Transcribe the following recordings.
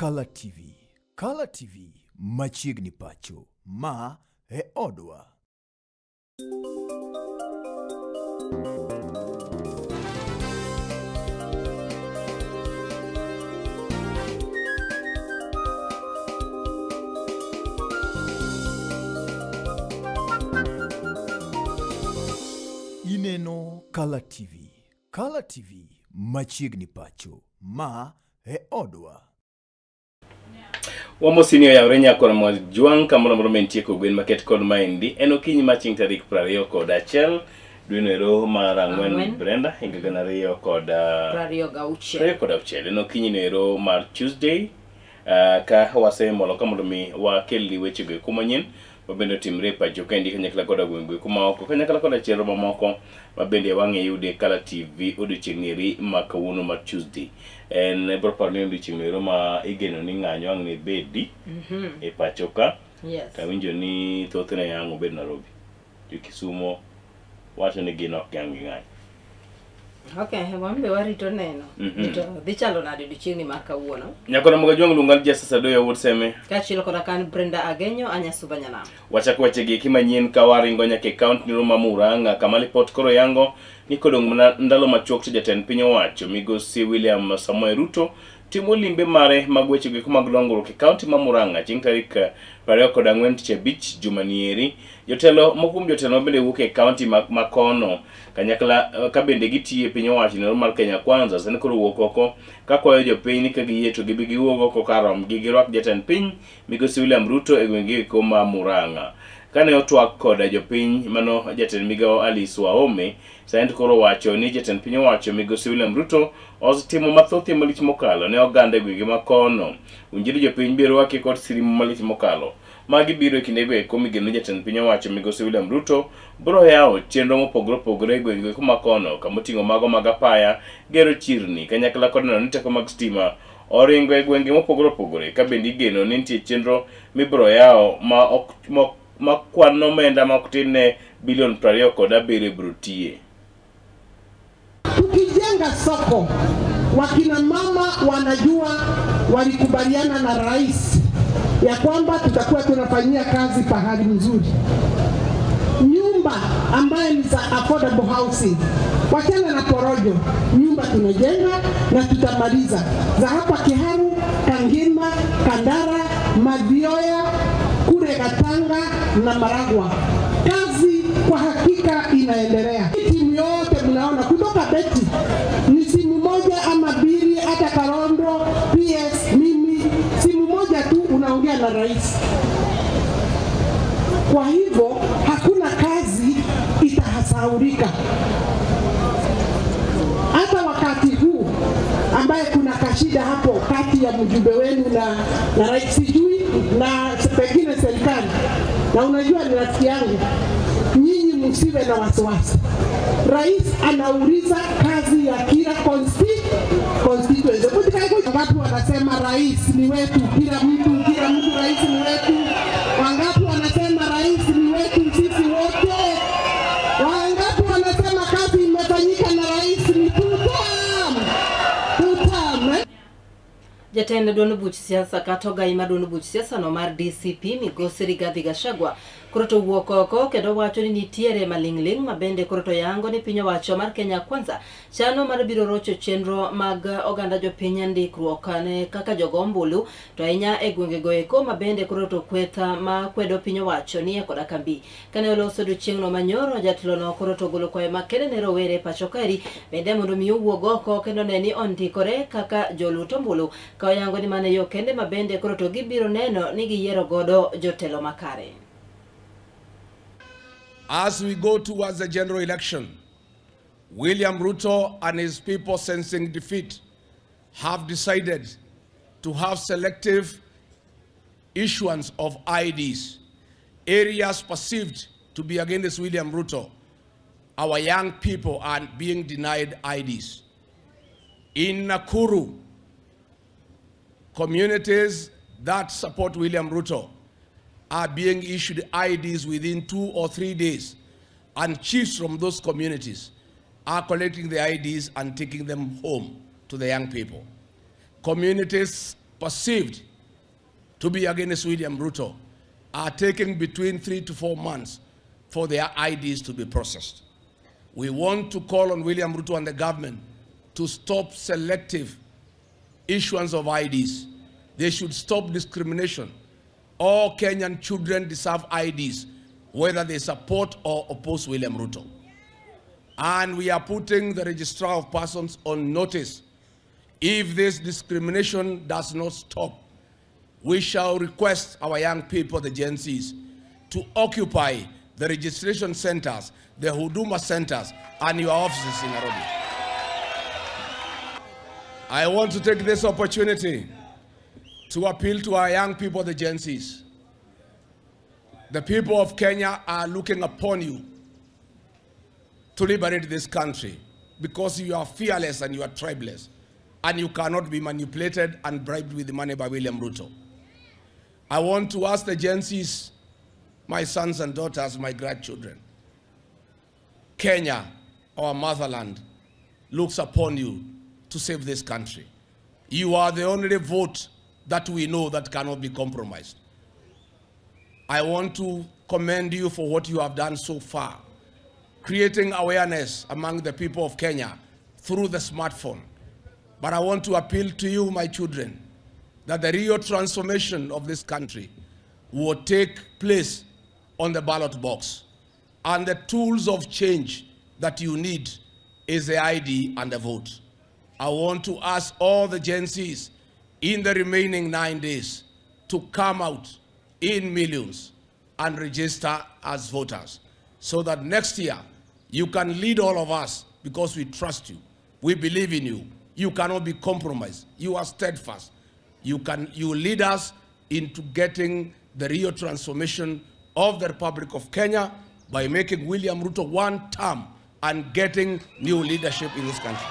TV. Color TV machiegni pacho. Ma e odwa. Ineno Color TV. Color TV machiegni pacho. Ma e odwa. Wamosinio ya urenya kona mwajuang kamona moro mentie kogwen maket kod maendi en Okinyi maching tarik 20 kod achiel dwenero mar ang'wen Brenda higa gana ariyo kod 26 en Okinyi nero mar Tuesday ka wasemolo kamondo mi wakelni wechego eko manyien mabende otimre pacho kaendi kanyakla koda gweng'go eko maoko kanyakla koda chenro mamoko mabende wang'e yude Color TV odiochieng'eri ma kawuono mar Tuesday en bro parni odiochieng'ero ma igeno ni ng'anyo ang' ne bedi e pacho ka kawinjo ni thothne yang' obed Nairobi jo Kisumo wacho ni gin ok yang' gi ng'anyo. Okay, wambe warito neno. Dhi chalo nade odiochieng'ni mar kawuono. Nyakona moga juang lungal Justice Adoyo wuod Seme. Kaachiel koda kan Brenda Agenyo Anyasuba Nyanam. Wachako wechegi eki manyien ka waringo nyaka e kaunti no ma Murang'a kama lipot koro yango ni kodong' ndalo machuok to jatend piny owacho migosi William Samoei Ruto timo limbe mare mag wechego eko mag dongruok e kaunti ma Murang'a chieng' tarik 24 Tich Abich jumanieri. Jotelo mokum jotelo bende wuok e kaunti ma kono kanyakla ka bende gitiyo e piny owacho noro mar Kenya Kwanza sani koro wuok oko ka kwayo jopiny ni ka giyie to gibi giwuog oko karom gi girwak jatend piny migosi William Ruto e gwenge eko ma Murang'a. Kane otwak koda jopiny mano jatend migao Alice Wahome sani koro wacho ni jatend piny owacho migosi William Ruto osetimo mathoth malich mokalo ne oganda e gwenge ma kono. Unjiri jopiny biro wake kod sirimo malich mokalo magi biro e kindego eko migeno jatend piny owacho migosi William Ruto biro yawo chenro mopogore opogore e gwenge eko ma kono kamoting'o mago mag apaya, gero chirni kanyakla kod neno ni teko mag stima oringo e gwenge mopogore opogore ka bende igeno ni nitie chenro mibiro yawo ma kwan omenda ma ok tin ne bilion 27 biro tiye. Tukijenga soko, wakina mama wanajua walikubaliana na rais ya kwamba tutakuwa tunafanyia kazi pahali mzuri. Nyumba ambaye ni za affordable housing, wachana na porojo, nyumba tunajenga na tutamaliza za hapa Kiharu, Kangima, Kandara, Madioya, kule Gatanga na Maragwa. Kazi kwa hakika inaendelea. Timu yote mnaona kutoka Beti ni simu moja ama mbili, hata Karondo, PS, mimi simu moja tu unaongea na rais. Kwa hivyo hakuna kazi itahasaurika. Hata wakati huu ambaye kuna kashida hapo kati ya mjumbe wenu na rais sijui na pengine serikali, na unajua ni rafiki yangu, nyinyi msiwe na wasiwasi. Rais anauliza kazi ya kila constituency. Watu wanasema rais ni wetu, kila mtu rais ni wetu. Wangapi wanasema rais ni wetu sisi wote? Wangapi wanasema kazi imefanyika na rais ni tutam? Jatend dono buch siasa katoga ima dono buch siasa no mar DCP migosi Rigathi Gachagua koro to wuok oko kendo wacho ni nitiere maling'ling mabende koro to yango ni piny owacho mar Kenya Kwanza chano mar biro rocho chenro mag oganda jopiny ndikruok ne kaka jogo ombulu to ahinya e gwengego eko mabende koro to kwetha ma kwedo piny owacho ni koda kambi. Kane oloso odiochieng'no manyoro jatelo no koro to golo kwayo makende ne rowere pacho kaeri bende mondo mi owuog oko kendo ne ni ondikore kaka jolut ombulu ka oyango ni mane yo kende mabende koro to gibiro neno ni giyiero godo jotelo makare. As we go towards the general election, William Ruto and his people, sensing defeat, have decided to have selective issuance of IDs. Areas perceived to be against William Ruto, our young people are being denied IDs. In Nakuru, communities that support William Ruto are being issued IDs within 2 or 3 days, and chiefs from those communities are collecting the IDs and taking them home to the young people. Communities perceived to be against William Ruto are taking between 3 to 4 months for their IDs to be processed. We want to call on William Ruto and the government to stop selective issuance of IDs. They should stop discrimination. All Kenyan children deserve IDs, whether they support or oppose William Ruto. And we are putting the Registrar of Persons on notice. If this discrimination does not stop, we shall request our young people, the Gen Zs, to occupy the registration centers, the Huduma centers, and your offices in Nairobi. I want to take this opportunity to appeal to our young people, the Gen Zs. The people of Kenya are looking upon you to liberate this country because you are fearless and you are tribeless, and you cannot be manipulated and bribed with money by William Ruto. I want to ask the Gen Zs, my sons and daughters, my grandchildren, Kenya, our motherland, looks upon you to save this country. You are the only vote that we know that cannot be compromised. I want to commend you for what you have done so far, creating awareness among the people of Kenya through the smartphone. But I want to appeal to you, my children, that the real transformation of this country will take place on the ballot box. And the tools of change that you need is the ID and the vote. I want to ask all the Gen Zs in the remaining 9 days to come out in millions and register as voters so that next year you can lead all of us because we trust you. We believe in you. You cannot be compromised. You are steadfast. You lead us into getting the real transformation of the Republic of Kenya by making William Ruto one term and getting new leadership in this country.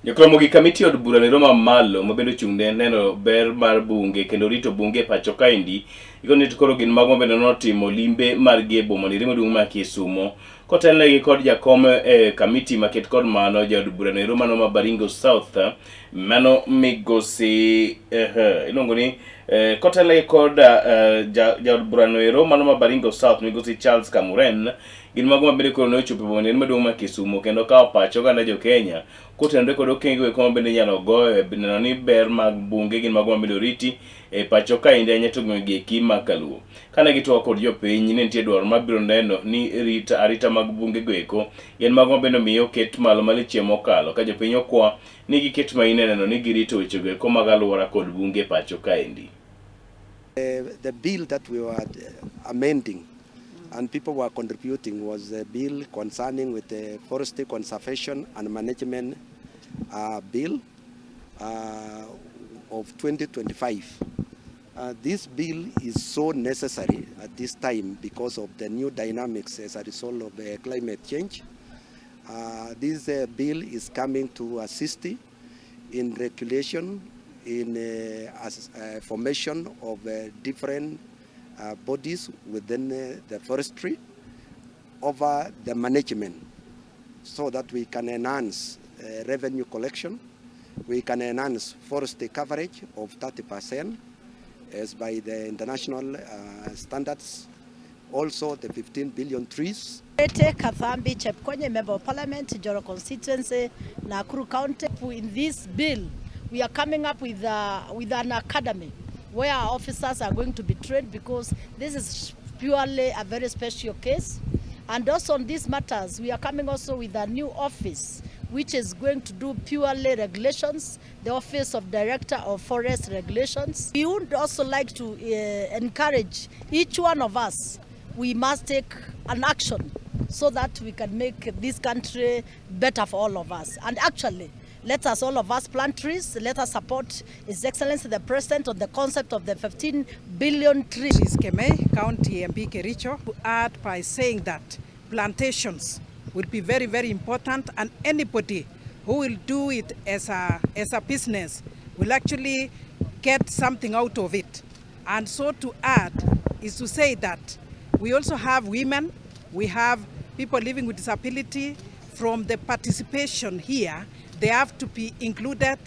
Jokromo gi kamiti od bura ne Roma malo mabedo chung'ne neno ber mar bunge kendo rito bunge pacho kaendi igoni to koro gin mago mabedo notimo limbe mar gie boma ni maduong' ma Kisumo kotelnegi kod jakom kamiti maket kod mano jaod bura ne Roma no ma Baringo South mano migosi ilongo ni kotelnegi kod jaod bura ne Roma no ma Baringo South migosi Charles Kamuren gin mago mabedo koro nochopo boma ni maduong' ma Kisumo kendo kawo pacho ganda jo Kenya kotenore kod okenge go koma bende nyalo goyo neno ni ber mag bunge gin mago mabedo riti pacho kaendi anyeto gi kima kaluo kana gitwa kod jopiny ne nitie dwaro mabiro neno ni arita mag bunge go eko yen mago mabedo miyo ket malo maliche mokalo ka jopiny okwa ni giket maine neno ni girito weche go eko mag aluora kod bunge pacho kaendi. The bill that we were amending and people were contributing was a bill concerning with the forestry conservation and management bill of 2025. This bill is so necessary at this time because of the new dynamics as a result of climate change. This bill is coming to assist in regulation, in formation of different bodies within the forestry over the management so that we can enhance revenue collection, we can enhance forestry coverage of 30% as by the international standards, also the 15 billion trees. Kathambi Chepkonye, Member of Parliament, Joro constituency, Nakuru County. In this bill, we are coming up with an academy where our officers are going to be trained because this is purely a very special case. And also on these matters, we are coming also with a new office which is going to do purely regulations, the Office of Director of Forest Regulations. We would also like to encourage each one of us, we must take an action so that we can make this country better for all of us. And actually, let us, all of us, plant trees. Let us support His Excellency the President on the concept of the 15 billion trees. Keme, County MP Kericho, to add by saying that plantations will be very, very important, and anybody who will do it as a business will actually get something out of it. And so to add is to say that we also have women, we have people living with disability. From the participation here, they have to be included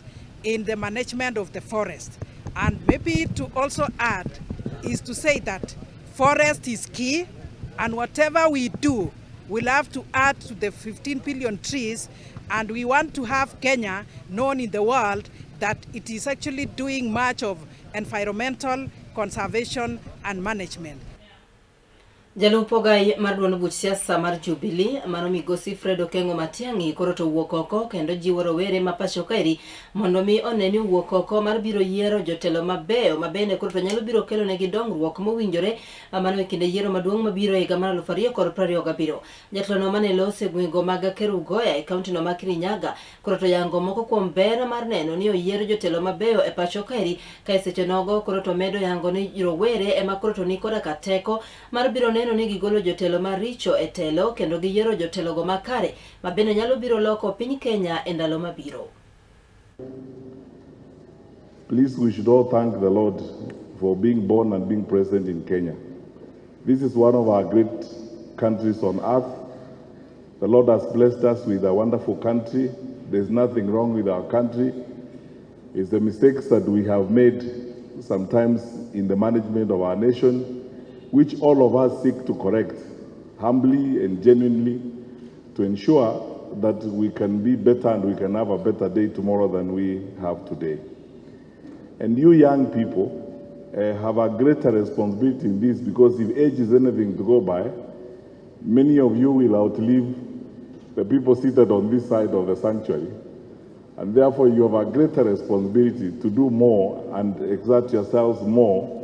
in the management of the forest. And maybe to also add is to say that forest is key, and whatever we do, we'll have to add to the 15 billion trees, and we want to have Kenya known in the world that it is actually doing much of environmental conservation and management. Jalupo gai mar duond buch siasa mar Jubilee mano migosi Fredo Kengo Matiang'i koro to wuok oko kendo jiwo rowere ma pacho kaeri mondo mi oneni wuok oko mar biro yiero jotelo mabeyo mabende koro to nyalo biro kelo negi dongruok mowinjore mano e kinde yiero maduong' mabiro higa mar 2027. Jatelo mane lose gwego mag Kerugoya e kaunti no ma Kirinyaga koro to yango moko kuom ber mar neno ni oyiero jotelo mabeyo e pacho kaeri ka seche nogo koro to medo yango ni rowere ema koro to ni koda ka teko mar biro neno ni gigolo jotelo maricho e telo kendo giyiero jotelo go makare mabende nyalo biro loko piny Kenya e ndalo mabiro. Please, we should all thank the Lord for being born and being present in Kenya. This is one of our great countries on earth. The Lord has blessed us with a wonderful country. There's nothing wrong with our country. It's the mistakes that we have made sometimes in the management of our nation, which all of us seek to correct humbly and genuinely to ensure that we can be better and we can have a better day tomorrow than we have today. And you young people have a greater responsibility in this, because if age is anything to go by, many of you will outlive the people seated on this side of the sanctuary. And therefore you have a greater responsibility to do more and exert yourselves more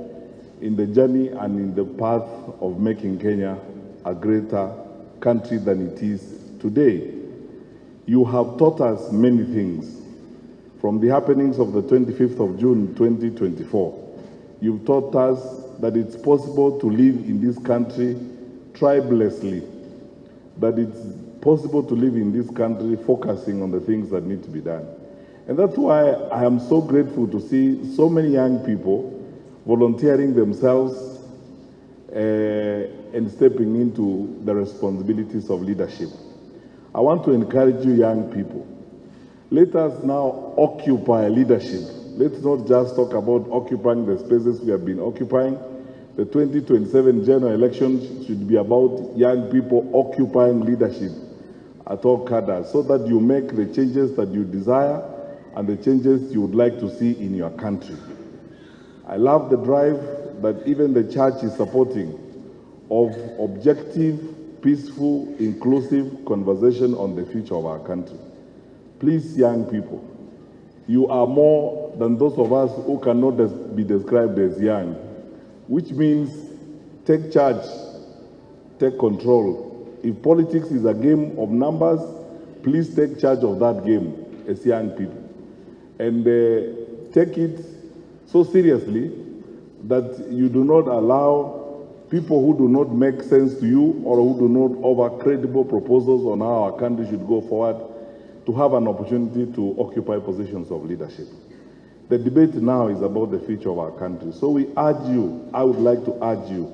in the journey and in the path of making Kenya a greater country than it is today. You have taught us many things. From the happenings of the 25th of June 2024, you've taught us that it's possible to live in this country tribelessly, that it's possible to live in this country focusing on the things that need to be done. And that's why I am so grateful to see so many young people volunteering themselves and stepping into the responsibilities of leadership. I want to encourage you young people. Let us now occupy leadership. Let's not just talk about occupying the spaces we have been occupying. The 2027 general election should be about young people occupying leadership at all cadres, so that you make the changes that you desire and the changes you would like to see in your country. I love the drive that even the church is supporting of objective, peaceful, inclusive conversation on the future of our country. Please, young people, you are more than those of us who cannot be described as young, which means take charge, take control. If politics is a game of numbers, please take charge of that game as young people. And take it so seriously that you do not allow people who do not make sense to you or who do not offer credible proposals on how our country should go forward to have an opportunity to occupy positions of leadership. The debate now is about the future of our country. So we urge you, I would like to urge you,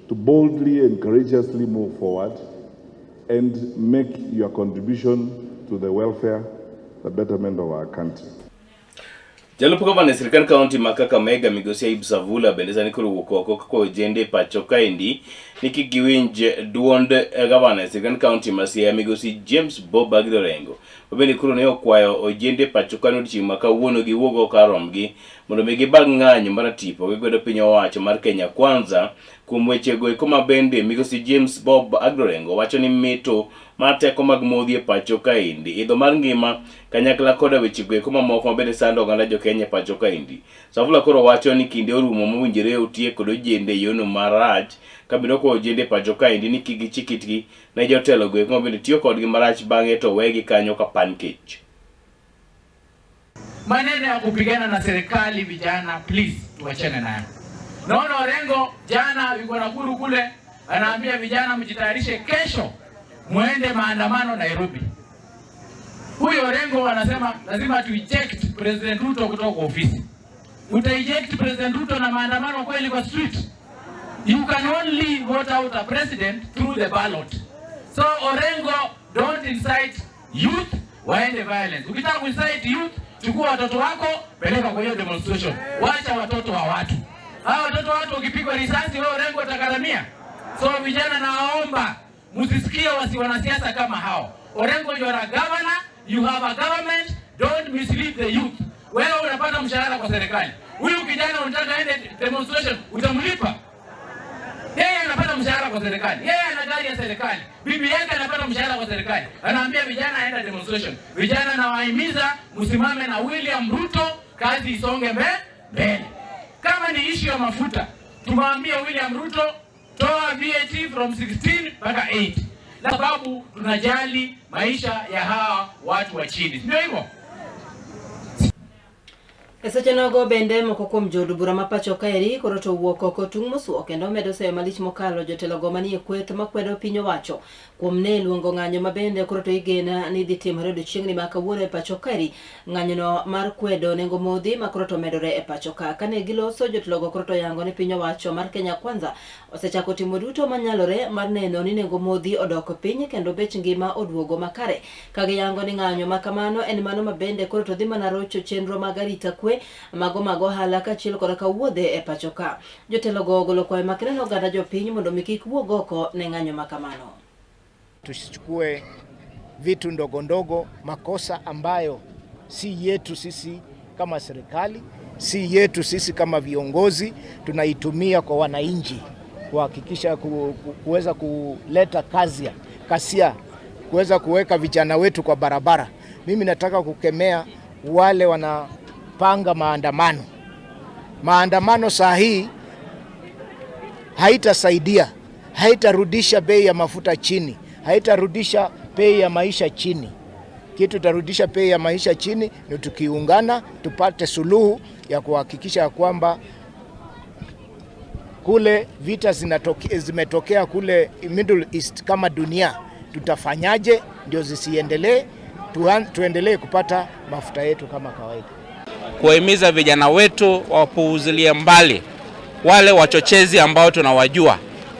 to boldly and courageously move forward and make your contribution to the welfare, the betterment of our country. Jalupo gavana sirikal kaunti ma Kakamega migosi Aib Savula bende ni koro wuok oko ko jende pacho kaendi niki giwinj duond gavana sirikal kaunti ma Siaya migosi James Bob Agidorengo bende koro ne okwayo ojende pacho ka odiochieng' ma kawuono giwuogo karomgi mondo mi gibag ng'anyo mar tipo gigwedo piny owacho mar Kenya Kwanza. Kuom wechego eko ma bende migosi James Bob Agidorengo wacho ni mito mar teko mag modhi e pacho kaendi idho mar ngima kanyakla koda wechego eko mamoko ma bende sando oganda jo Kenya pacho kaendi. Savula koro wacho ni kinde orumo mowinjore otie kod ojende yono marach kabino ko ojende pacho kaendi ni gichikitgi ne jotelo go eko ma bende tiyo kodgi marach bang'e to wegi kanyo ka pankech. Maneno ya kupigana na serikali vijana, please tuachane nayo. Naona Orengo jana yuko Nakuru kule anaambia vijana mjitayarishe kesho muende maandamano Nairobi. Huyo Orengo anasema lazima tu eject President Ruto kutoka ofisi. Uta eject President Ruto na maandamano kweli kwa street? You can only vote out a president through the ballot. So Orengo, don't incite youth waende violence. Ukitaka incite youth chukua watoto wako, peleka kwa hiyo demonstration. Wacha watoto wa watu. Hao watoto wa watu ukipigwa risasi wewe Orengo utakaramia. So vijana naomba msisikie wanasiasa kama hao. Orengo, you are a governor, you have a government, don't mislead the youth. Wewe unapata mshahara kwa serikali. Huyu kijana unataka aende demonstration, utamlipa? Yeye anapata mshahara kwa serikali. Yeye ana gari ya serikali. Bibi yake anapata mshahara kwa serikali. Anaambia vijana aenda demonstration. Vijana nawahimiza msimame na William Ruto, kazi isonge mbele. Kama ni issue ya mafuta, tumwambie William Ruto toa VAT from 16 mpaka 8. Sababu tunajali maisha ya hawa watu wa chini. Ndio hivyo. Esechenogo bende moko kuom jood bura ma pacho kaeri koro to wuok oko tung' mosuo kendo medo seyo malich mokalo jotelo manie kweth makwedo piny owacho kuom ne luongo ng'anyo mabende koro to igena ni dhi timore odiochiengni ma kawuono e pacho kaeri. Ng'anyono mar kwedo nengo modhi ma koro to medore e pacho ka. Kane giloso jotelo koro to yango ni piny owacho mar Kenya Kwanza osechako timo duto manyalore mar neno ni nengo modhi odok piny kendo bech ngima oduogo makare. Kagiyango ni ng'anyo ma kamano en mano mabende koro to dhi mana rocho chenro mag arita kwe mago halaka chiel kod ka wuodhe e pacho ka. Jotelo go golo kwayo makneno oganda jopiny mondo mikik wuog oko ne ng'anyo makamano. Tusichukue vitu ndogo ndogo, makosa ambayo si yetu sisi kama serikali, si yetu sisi kama viongozi, tunaitumia kwa wananchi kuhakikisha kuweza kuleta kasia, kuweza kuweka vijana wetu kwa barabara. Mimi nataka kukemea wale wanapanga maandamano. Maandamano saa hii haitasaidia, haitarudisha bei ya mafuta chini, haitarudisha bei ya maisha chini. Kitu tarudisha bei ya maisha chini ni tukiungana tupate suluhu ya kuhakikisha kwamba kule vita zimetokea kule Middle East kama dunia, tutafanyaje ndio zisiendelee, tuendelee kupata mafuta yetu kama kawaida. Kuhimiza vijana wetu wapuuzilie mbali wale wachochezi ambao tunawajua.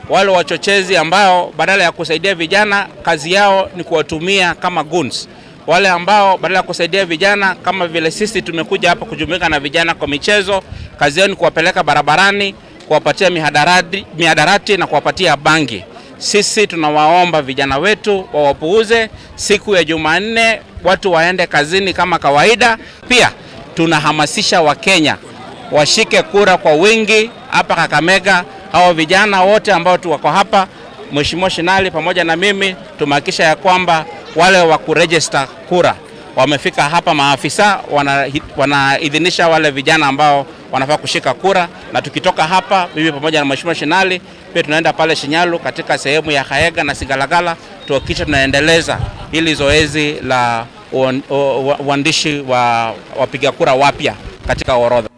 Wale wachochezi ambao badala ya kusaidia vijana kazi yao ni kuwatumia kama goons. Wale ambao badala ya kusaidia vijana kama vile sisi tumekuja hapa kujumuika na vijana kwa michezo, kazi yao ni kuwapeleka barabarani, kuwapatia mihadarati na kuwapatia bangi. Sisi tunawaomba vijana wetu wawapuuze. Siku ya Jumanne watu waende kazini kama kawaida. Pia tunahamasisha Wakenya washike kura kwa wingi hapa Kakamega. Hao vijana wote ambao wako hapa, Mheshimiwa Shinali pamoja na mimi, tumehakikisha ya kwamba wale wa kuregister kura wamefika hapa. Maafisa wanaidhinisha wale vijana ambao wanafaa kushika kura, na tukitoka hapa mimi pamoja na Mheshimiwa Shinali pia tunaenda pale Shinyalu katika sehemu ya Khaega na Sigalagala, tuhakikisha tunaendeleza hili zoezi la uandishi wa wapiga kura wapya katika orodha.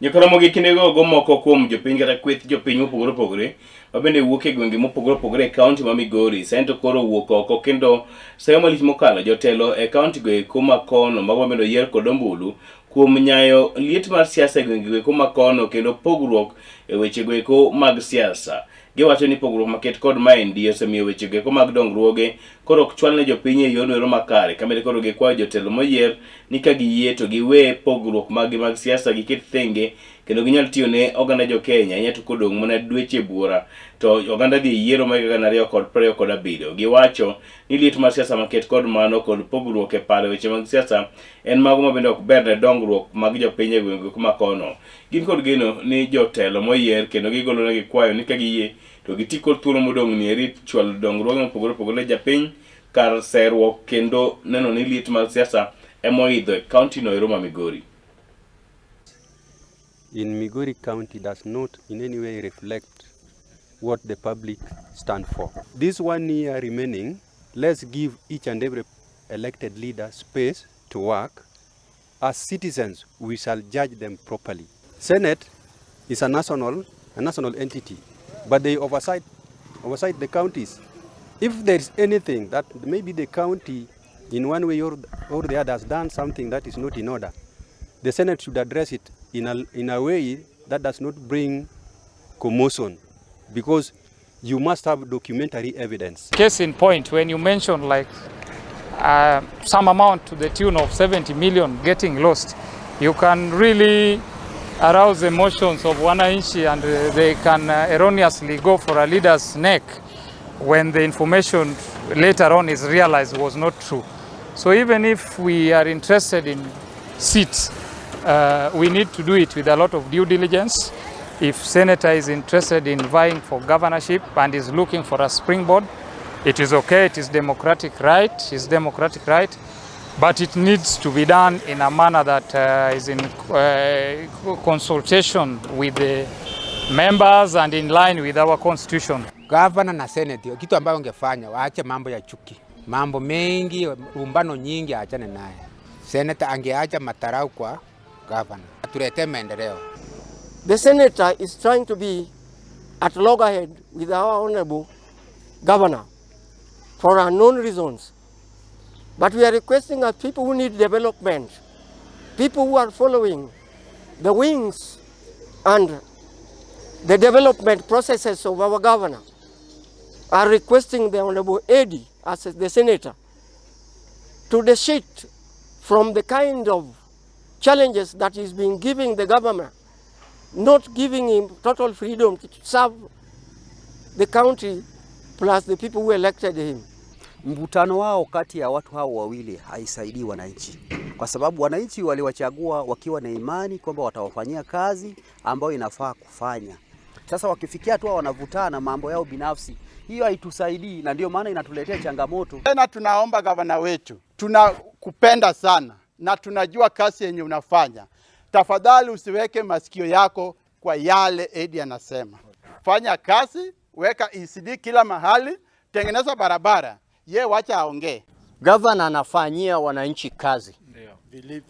Nyakoromo gi kinego go moko kuom jopiny kata kweth jopiny mopogore opogore mabende wuok e gwenge mopogore opogore e kaunti ma Migori. Sento koro wuok oko kendo sayo malich mokalo jotelo e kaunti go eko makono mago mabende yier kod ombulu kuom nyayo liet mar siasa e gwenge go eko makono kendo pogruok e weche go eko mag siasa. Giwacho ni pogruok maket kod maendi osemiyo weche go eko mag dongruoge koro ok chwal ne jopiny e yorno ero makare. Kamere koro gikwayo jotelo moyier ni ka giyie to giwe pogruok mag siasa giket thenge kendo ginyal tiyo ne oganda jo Kenya nyato kodong' mana dweche buora to oganda dhi yiero mag 2027. Giwacho ni liet mar siasa maket kod mano kod pogruok e paro weche mag siasa en mago mabende ok ber ne dongruok mag jopiny e gwenge kuma kono. Gin kod geno ni jotelo moyier kendo gigolo ne gikwayo ni ka giyie to giti kod thuolo modong' ni erit chwal dongruoge mopogore opogore japiny kar serruok kendo neno ni liet mar siasa emoidho e kaunti no ero ma Migori. In Migori County does not in any way reflect what the public stand for. This 1 year remaining, let's give each and every elected leader space to work. As citizens, we shall judge them properly. Senate is a national entity, but they oversight the counties. If there is anything that maybe the county in one way or the other has done something that is not in order, the Senate should address it in a way that does not bring commotion, because you must have documentary evidence. Case in point, when you mention like some amount to the tune of 70 million getting lost, you can really arouse emotions of wananchi, and they can erroneously go for a leader's neck when the information later on is realized was not true. So even if we are interested in seats, we need to do it with a lot of due diligence. If Senator is interested in vying for governorship and is looking for a springboard, it is okay, it is democratic right, but it needs to be done in a manner that is in consultation with the members and in line with our constitution. Governor na Senate, kitu ambayo ungefanya, waache mambo ya chuki. Mambo mengi, rumbano nyingi aachane naye. Senator angeacha matarau kwa governor. Tulete maendeleo. The senator is trying to be at loggerhead with our honorable governor for unknown reasons. But we are requesting as people who need development, people who are following the wings and the development processes of our governor, are requesting the Honorable Eddie, as the senator, to desist from the kind of challenges that he's been giving the governor, not giving him total freedom to serve the country plus the people who elected him. Mvutano wao kati ya watu hao wawili haisaidii wananchi, kwa sababu wananchi waliwachagua wakiwa na imani kwamba watawafanyia kazi ambayo inafaa kufanya. Sasa wakifikia tu wanavutana mambo yao binafsi, hiyo haitusaidii, na ndio maana inatuletea changamoto. Tena tunaomba gavana wetu, tunakupenda sana na tunajua kazi yenye unafanya. Tafadhali usiweke masikio yako kwa yale Eddie anasema. Fanya kazi, weka ECD kila mahali, tengeneza barabara. Ye wacha aongee. Governor anafanyia wananchi kazi.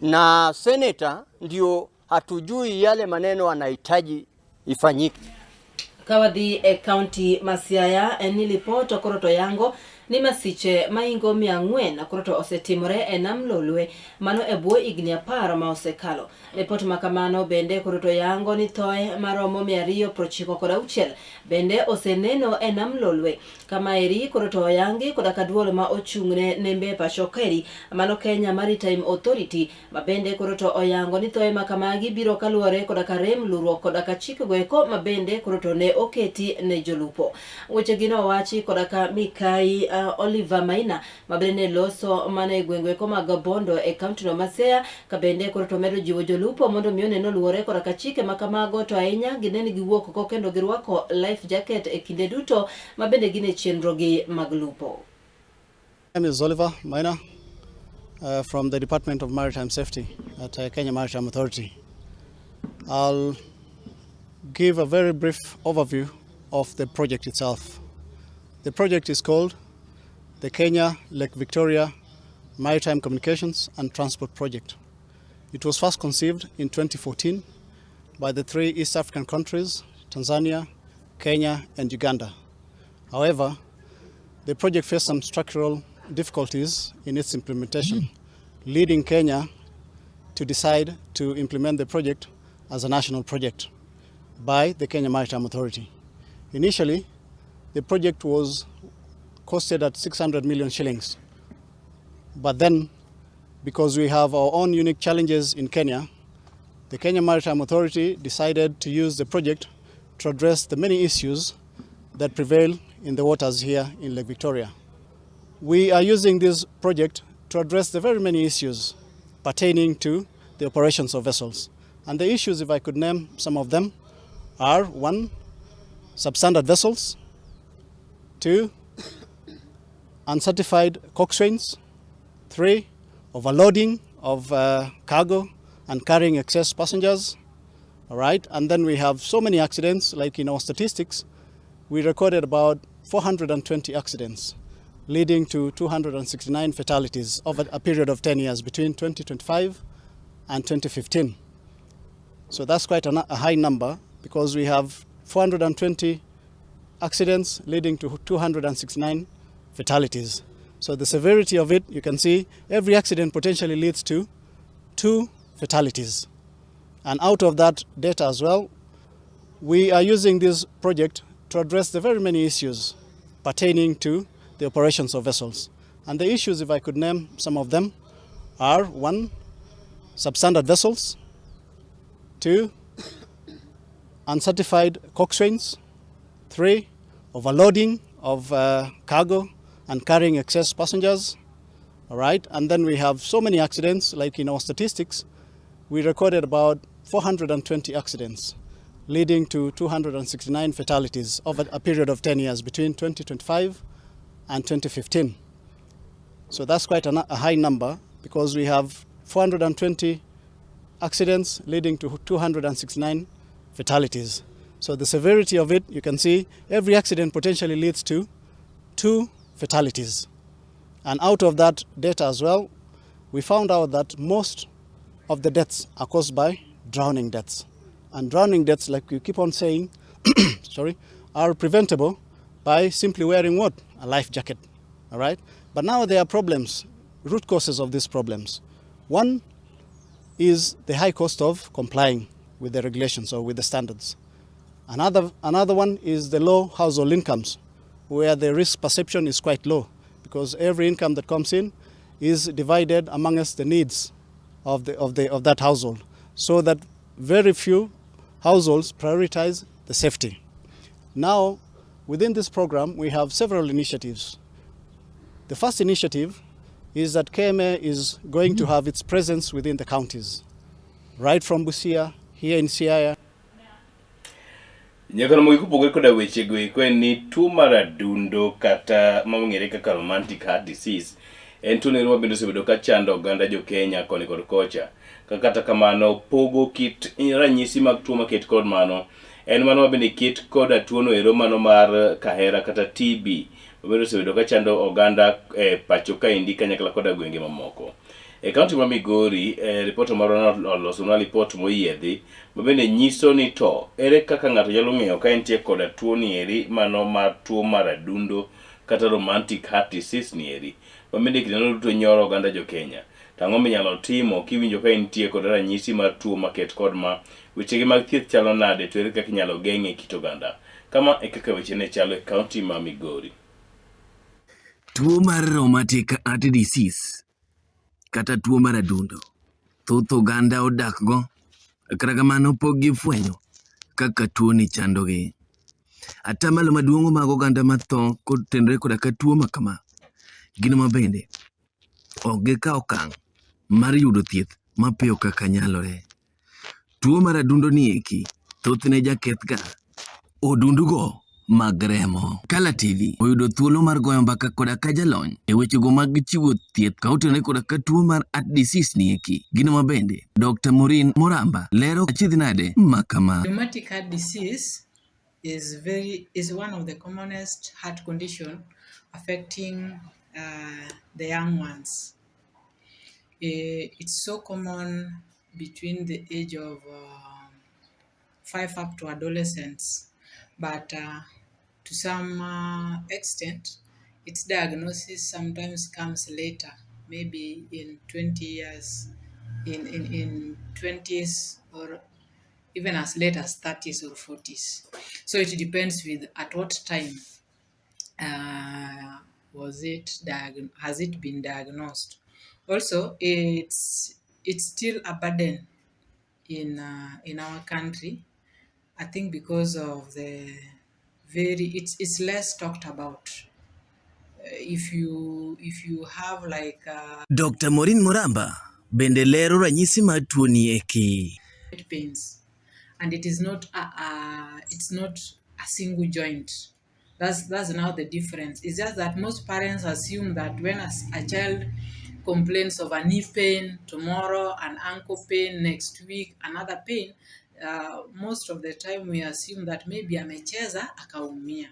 Na senator ndio hatujui yale maneno anahitaji ifanyike. Kawadhi county Masiaya enilipoto koroto yango ni masiche maingo miang'wen na koroto osetimore enamlolwe mano ebuo igni 10 ma osekalo. Report makamano bende koroto yango ni thoe maromo 296 bende oseneno enamlolwe kama eri koroto yangi kodaka duolo ma ochung'ne nembe pashokeri mano Kenya Maritime Authority mabende koroto oyango ni thoe makamagi biro kaluore kodaka rem luro kodaka chikgo eko mabende koroto ne oketi ne jolupo. Weche gino wachi kodaka Mikai Oliver Maina mabende loso mane gwengwe koma gabondo e county no Masaya kabende koroto medo jiwo jolupo mondo mione no luore kodaka chike makamago to ainya gineni giwuok ko kendo girwako life jacket e kinde duto mabende gine chenro gi maglupo. My name is Oliver Maina from the Department of Maritime Safety at Kenya Maritime Authority. I'll give a very brief overview of the project itself. The project is called the Kenya Lake Victoria Maritime Communications and Transport Project. It was first conceived in 2014 by the 3 East African countries, Tanzania, Kenya, and Uganda. However, the project faced some structural difficulties in its implementation, leading Kenya to decide to implement the project as a national project by the Kenya Maritime Authority. Initially, the project was costed at 600 million shillings. But then, because we have our own unique challenges in Kenya, the Kenya Maritime Authority decided to use the project to address the many issues that prevail in the waters here in Lake Victoria. We are using this project to address the very many issues pertaining to the operations of vessels. And the issues, if I could name some of them, are 1, substandard vessels, 2, uncertified coxswains, 3, overloading of cargo and carrying excess passengers. All right, and then we have so many accidents, like in our statistics, we recorded about 420 accidents, leading to 269 fatalities over a period of 10 years between 2025 and 2015. So that's quite a high number, because we have 420 accidents leading to 269 fatalities. So the severity of it, you can see every accident potentially leads to 2 fatalities. And out of that data as well, we are using this project to address the very many issues pertaining to the operations of vessels. And the issues, if I could name some of them, are 1, substandard vessels, 2, uncertified coxswains, 3, overloading of cargo and carrying excess passengers. All right, and then we have so many accidents, like in our statistics, we recorded about 420 accidents, leading to 269 fatalities over a period of 10 years between 2025 and 2015. So that's quite a high number, because we have 420 accidents leading to 269 fatalities. So the severity of it, you can see every accident potentially leads to 2 fatalities. And out of that data as well, we found out that most of the deaths are caused by drowning deaths. And drowning deaths, like we keep on saying, are preventable by simply wearing what? A life jacket. All right? But now there are problems, root causes of these problems. One is the high cost of complying with the regulations or with the standards. Another one is the low household incomes, where the risk perception is quite low, because every income that comes in is divided amongst the needs of that household, so that very few households prioritize the safety. Now, within this program, we have several initiatives. The first initiative is that KMA is going to have its presence within the counties, right from Busia, here in Siaya. Nyakano mo ikupoge koda weche go ikwen ni tuo mar adundo kata mong'ere kaka romantic heart disease en tuo ma bende osebedo ka chando oganda jo Kenya koni kod kocha. Kata kamano pogo kit ranyisi mag tuo maket kod mano en mano bende kit koda tuo no ero mano mar kahera kata TB bende osebedo ka chando oganda pacho ka indi kanyakla koda gwenge mamoko. E kaunti ma Migori, report maro oloso na report moyiedhi bende nyiso ni to ere kaka ng'ato nyalo ng'eyo ka entie koda tuo ni eri mano mar tuo mar adundo kata romantic heart disease ni eri bende kineno duto nyoro oganda jo Kenya. Tang'o minyalo timo kiwinjo ka entie koda ranyisi mar tuo maket kod ma wechegi mag thieth chalo nade, to ere kaka inyalo geng'e kit oganda. Kama e kaka weche ne chalo e kaunti ma Migori. Tuo mar rheumatic heart disease kata tuo mar adundo thoth oganda odak go, kata kamano pok gifwenyo kaka tuo ni chandogi. Atamalo maduong' mag oganda matho kotenore koda ka tuo makama gino mabende ok gikawo okang' mar yudo thieth mapiyo kaka nyalore. Tuo mar adundo ni eki thothne jakethga odundugo mag remo. Kala TV oyudo thuolo mar goyo mbaka koda ka jalony e wechego mag chiwo thieth ka otenore koda ka tuo mar heart disease ni eki. Gino mabende Dr. Morin Moramba lero achiedh nade makama. Rheumatic heart disease is one of the commonest heart condition affecting the young ones. It's so common between the age of 5 up to adolescents, but to some extent, its diagnosis sometimes comes later, maybe in 20 years, in 20s, or even as late as 30s or 40s. So it depends with at what time has it been diagnosed. Also, it's still a burden in our country. I think because of it's less talked about. If you have like Dr. Morin Moramba bende lero ranyisi mar tuo ni eki. pains, and it is not it's not a single joint. That's now the difference. It's just that most parents assume that when a child complains of a knee pain tomorrow, an ankle pain next week, another pain, most of the time we assume that maybe amecheza akaumia.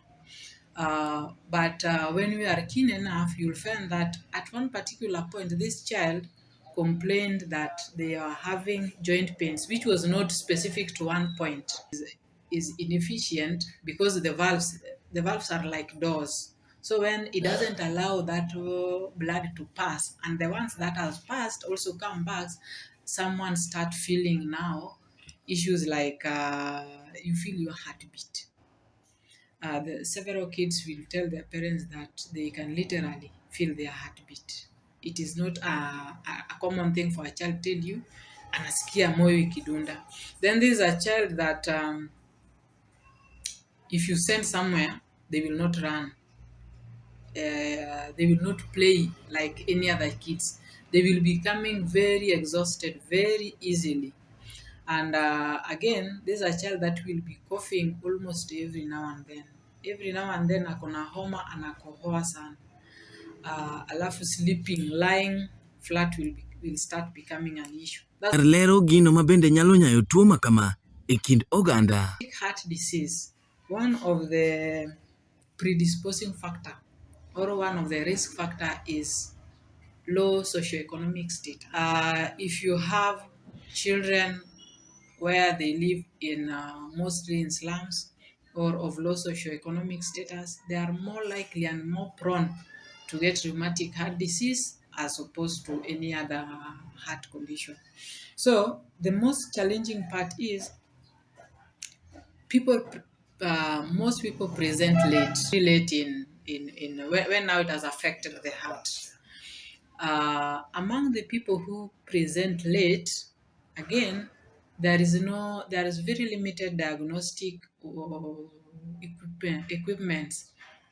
But when we are keen enough, you'll find that at one particular point, this child complained that they are having joint pains, which was not specific to one point. Is inefficient because the valves are like doors. So when it doesn't allow that blood to pass, and the ones that have passed also come back, someone start feeling now issues like you feel your heartbeat. several kids will tell their parents that they can literally feel their heartbeat. It is not a common thing for a child to tell you, anasikia moyo ikidunda. Then there is a child that if you send somewhere, they will not run. They will not play like any other kids. They will be becoming very exhausted very easily. And again, there's a child that will be coughing almost every now and then. Every now and then akona homa anakohoa sana. Alafu sleeping, lying flat will start becoming an issue. Lero gino mabende nyalo nyayo tuo makama ekind oganda. Heart disease, one of the predisposing factor or one of the risk factor is low socioeconomic state. If you have children where they live in mostly in slums or of low socioeconomic status, they are more likely and more prone to get rheumatic heart disease as opposed to any other heart condition. So the most challenging part is most people present late in when now it has affected the heart. Among the people who present late, again, there is very limited diagnostic equipment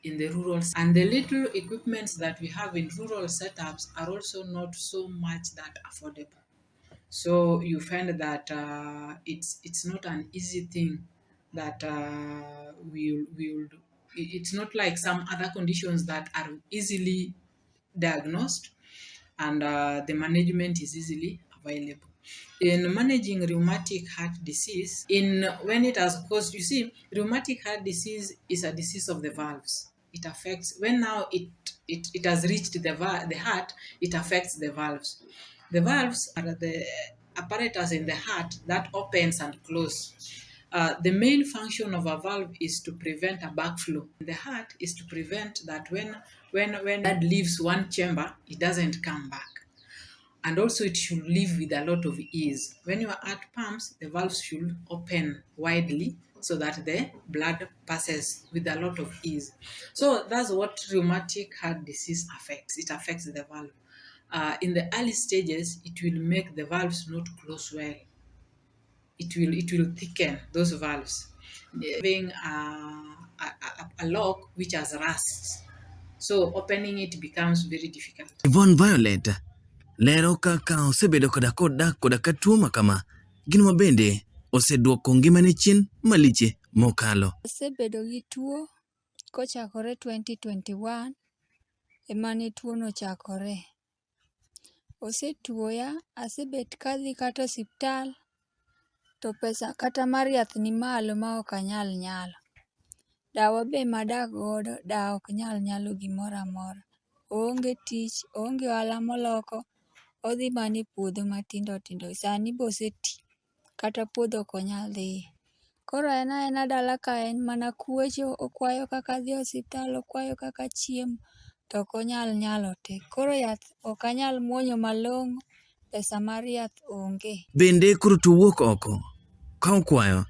in the rural, and the little equipments that we have in rural setups are also not so much that affordable. So you find that it's not an easy thing that it's not like some other conditions that are easily diagnosed and the management is easily available. In managing rheumatic heart disease, when it has caused, you see, rheumatic heart disease is a disease of the valves. It affects, when now it has reached the heart, it affects the valves. The valves are the apparatus in the heart that opens and closes. The main function of a valve is to prevent a backflow. The heart is to prevent that when blood leaves one chamber, it doesn't come back. And also it should leave with a lot of ease. When your heart pumps, the valves should open widely so that the blood passes with a lot of ease. So that's what rheumatic heart disease affects. It affects the valve. In the early stages, it will make the valves not close well. It will thicken those valves, having a lock which has rust. So opening it becomes very difficult. Yvonne Violet, lero kaka osebedo koda ka tuo makama, gino mabende oseduoko ngimane chien maliche mokalo. Osebedo gi tuo kochakore 2021 emane tuo no chakore. Osetuoya, asebet kadhi kata osiptal, to pesa kata mar yath ni malo ma ok anyal nyalo. Dawa be madak godo, dawa ok nyalo gimoro amora. Oonge tich, oonge ohala moloko, odhi mana e puodho matindo tindo. Sani be oseti, kata puodho ok onyal dhiye. Koro en aena dala ka en mana kwecho, okwayo kaka dhi osiptal, okwayo kaka chiemo, to ok onyal nyalo te. Koro yath ok anyal muonyo malong'o, pesa mar yath onge. Bende koro to wuok oko, ka okwayo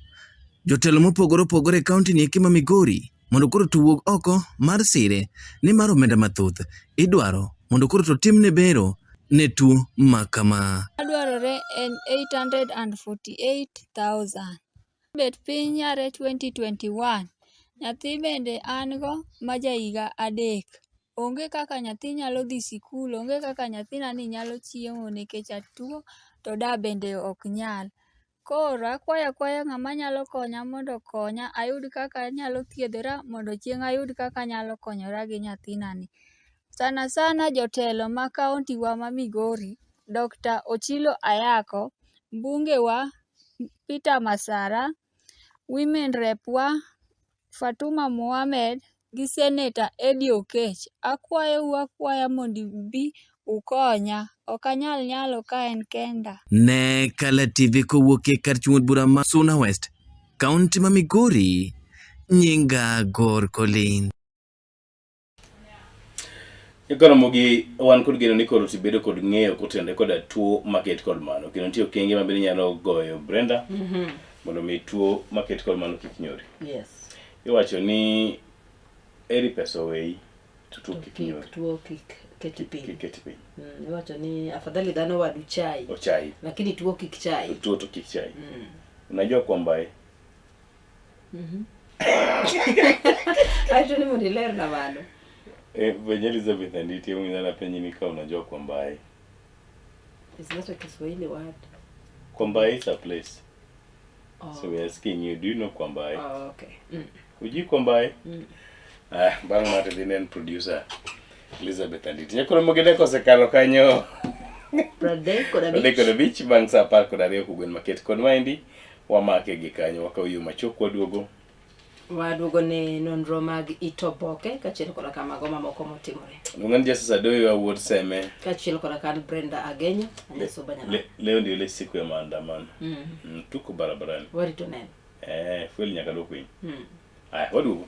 jotelo mopogore opogore e kaunti ni eki ma Migori mondo koro to wuok oko mar sire ni mar omenda mathoth idwaro mondo koro to timne bero ne tuo makama. Adwarore en 848,000. Bet piny yare 2021, nyathi bende an go ma ja higa 3. Onge kaka nyathi nyalo dhi sikul, onge kaka nyathinani nyalo chiemo nikech atuo, to da bende ok nyal. Koro akwaya ng'ama nyalo konya mondo konya ayud kaka anyalo thiedhora mondo chieng' ayud kaka anyalo konyora gi nyathinani. Sana sana jotelo ma kaunti wa ma Migori, Dr. Ochilo Ayako, mbunge wa Peter Masara, women rep wa Fatuma Mohamed gi Senator Eddie Okech. Akwaya mondo ubi ukonya, ok anyal nyalo ka en kenda. Ne kalatvlive kowuok e kar chuod bura ma Suna West, kaunti ma Migori, nyinga Gor Colin. Ikoromogi wan kod geno ni koro tibedo kod ng'eyo kotende koda tuo maket kod mano. Kendo nitie okenge mabende nyalo goyo Brenda mondo mi tuo maket kod mano kik nyori. Yes. iwacho ni eri pesa wei tuo kik keti piny. Iwacho ni afadhali dhano wadu chai. Ochai. Lakini tuo kik chai. Tuo to kik chai. Unajua kwamba Acho ni mniler na bado. Venye Elizabeth anditi mwana penye nika unajua kwamba It's not a Kiswahili word. Kwamba is a place. So we are asking you, do you know kwamba? Oh, okay. Uji kwamba? Bana mate dinen producer Elizabeth anditi. Nyakoro mogede kosekalo kanyo. Pradeko da beach bang sa par kod ariyo kugwen market kod maendi wamake gi kanyo wakawiyo machok waduogo ne nonro mag Oboke kachiel koda kamago mamoko motimore. Lungan Justice Adoyo awuod seme kachiel koda kan Brenda Agenyo leo ndio ile siku ya maandamano. Tuko barabarani. Warito neno. Fuel nyaka dok piny. Waduogo.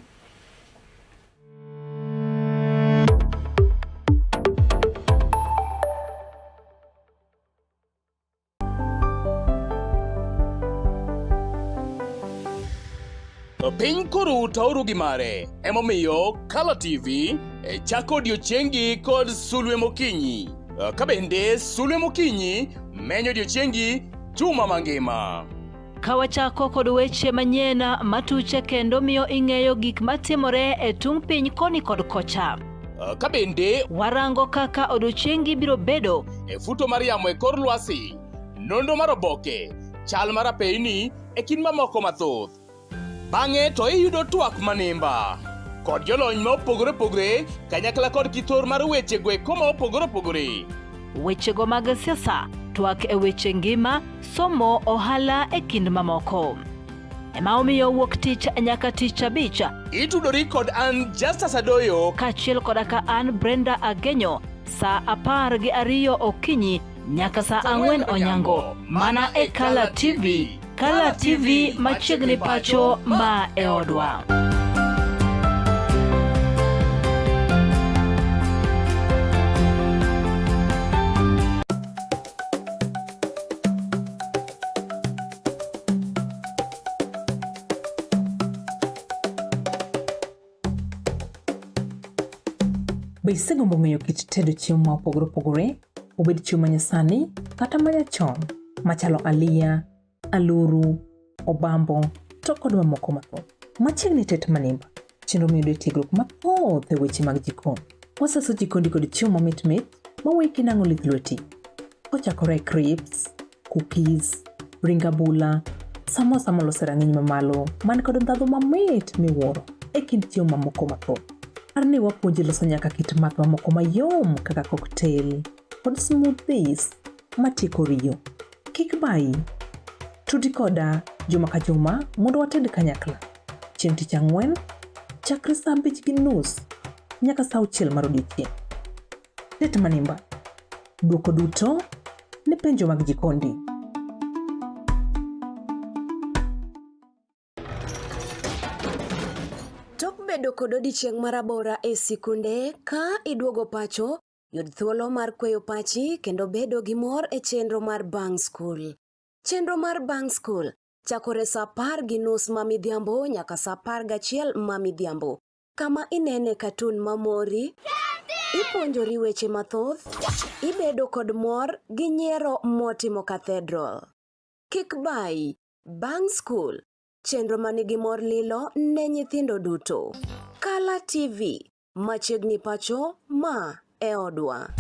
Piny koro tauru gi mare, emomiyo kalatvlive chako odiochiengi kod Sulwe Mokinyi. Kabende Sulwe Mokinyi menyo odiochiengi juma mangima. Kawachako kod weche manyien matuche kendo miyo ing'eyo gik matimore e tung piny koni kod kocha. Kabende warango kaka odiochiengi biro bedo e futo mar yamo e kor lwasi, nonro mar Oboke, chal mar apeyni e kind mamoko mathoth. Bang'e to iyudo twak manimba kod jolony ma opogore opogore kanyakla kod kithor mar weche gweko ma opogore opogore. Wechego mag siasa, twak e weche ngima, somo, ohala e kind mamoko. Ema omiyo wuok tich nyaka tich abich itudori kod an Justice Adoyo kachiel koda ka an Brenda Agenyo saa 12 okinyi nyaka saa 4 onyango mana e kalatvlive. kalatvlive machiegni pacho ma e odwa. Be isegombo ng'eyo kit tedo chiemo ma opogore opogore, obed chiemo manyasani kata manyachon, machalo aliya, aluru, obambo, to kod mamoko mathoth. Machiegni tet manimba, chenro miyudo tiegruok mathoth e weche mag jikon. Waseso jikondi kod chiemo mamit mit maweki nang'o lith lweti. Kochakore crips, cookies, ring abula, samosa molose rang'iny mamalo, man kod ndhadhu mamit miwuoro e kind chiemo mamoko mathoth. Arni wapuonji loso nyaka kit math mamoko mayom kaka cocktail kod smoothies matieko riyo. Kik bayi, tudi koda juma ka juma mondo wated kanyakla. Chieng' tich ang'wen, chakre saa 5:30 nyaka saa 6 mar odiechieng'. Tet manimba, duoko duto ne penjo mag jikondi. Bedo kod odiochieng' marabora e sikunde ka iduogo pacho, yud thuolo mar kweyo pachi kendo bedo gi mor e chenro mar Bang School. Chenro mar Bang School chakore saa 10:30 ma midhiambo nyaka saa 11 ma midhiambo. Kama inene katun mamori, ipuonjori weche mathoth, ibedo kod mor gi nyiero motimo cathedral. Kik bayi, Bang School, chenro manigi mor lilo ne nyithindo duto. kalatvlive, machiegni pacho ma e odwa.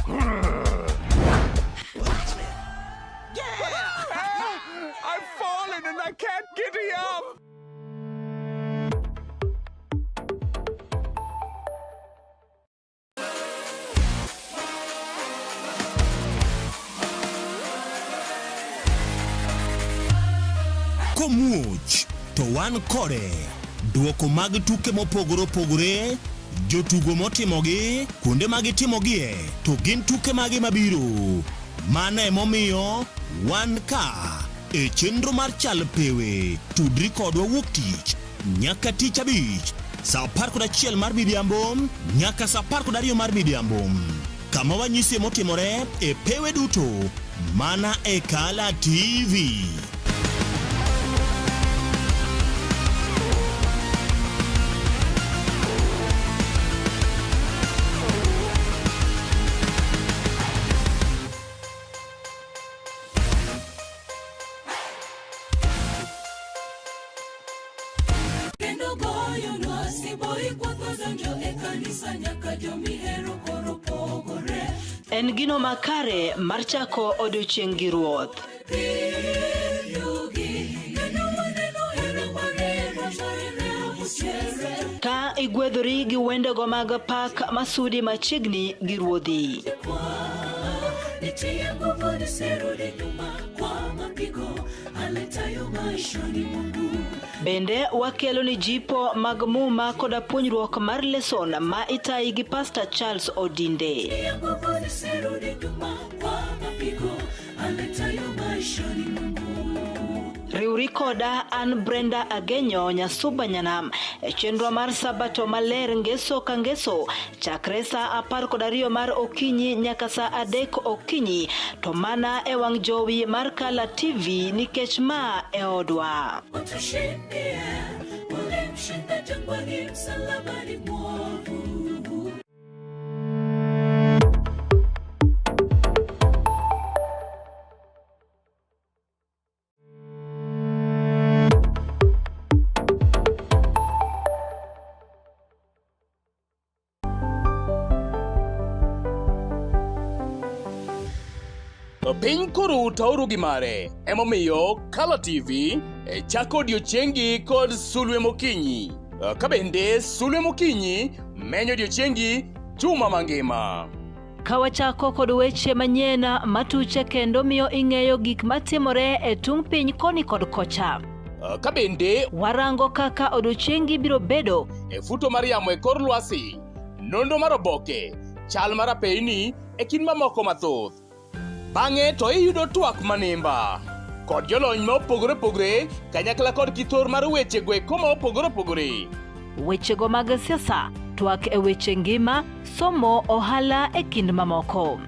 I've fallen and I can't get up. Komuoch to wan kode duoko mag tuke mopogore opogore, jotugo motimogi, kuonde magitimogie, to gin tuke magi mabiro. Mano emomiyo wan ka e chenro mar chal pewe. Tudri kodwa wuok tich nyaka tich abich saa 11 mar midhiambo nyaka saa 12 mar midhiambo. Kama wanyisi motimore e pewe duto mana e kalatvlive. En gino makare mar chako odiochieng' gi ruoth. Ka igwedhori gi wendego mag pak masudi machiegni gi ruodhi. Bende wakelo ni jipo mag muma koda puonjruok mar leson ma itayi gi Pastor Charles Odinde. Riuri koda an Brenda Agenyo Nyasuba Nyanam chenro mar sabato maler ngeso ka ngeso chakre sa 12 mar okinyi nyaka sa 3 okinyi to mana e wang jowi mar Kala TV nikech ma e odwa. Piny koro tauru gi mare emomiyo Kala TV chako odiochiengi kod Sulwe Mokinyi. Kabende Sulwe Mokinyi menyo odiochiengi juma mangima. Kawachako kod weche manyien matuche kendo miyo ing'eyo gik matimore e tung piny koni kod kocha. Kabende warango kaka odiochiengi biro bedo e futo mar yamo e kor lwasi, nonro mar oboke, chal mar apeyni e kind mamoko mathoth. Bang'e to iyudo twak manimba kod jolony ma opogore opogore kanyakla kod kithor mar weche gweko ma opogore opogore. Wechego mag siasa, twak e weche ngima, somo, ohala e kind mamoko.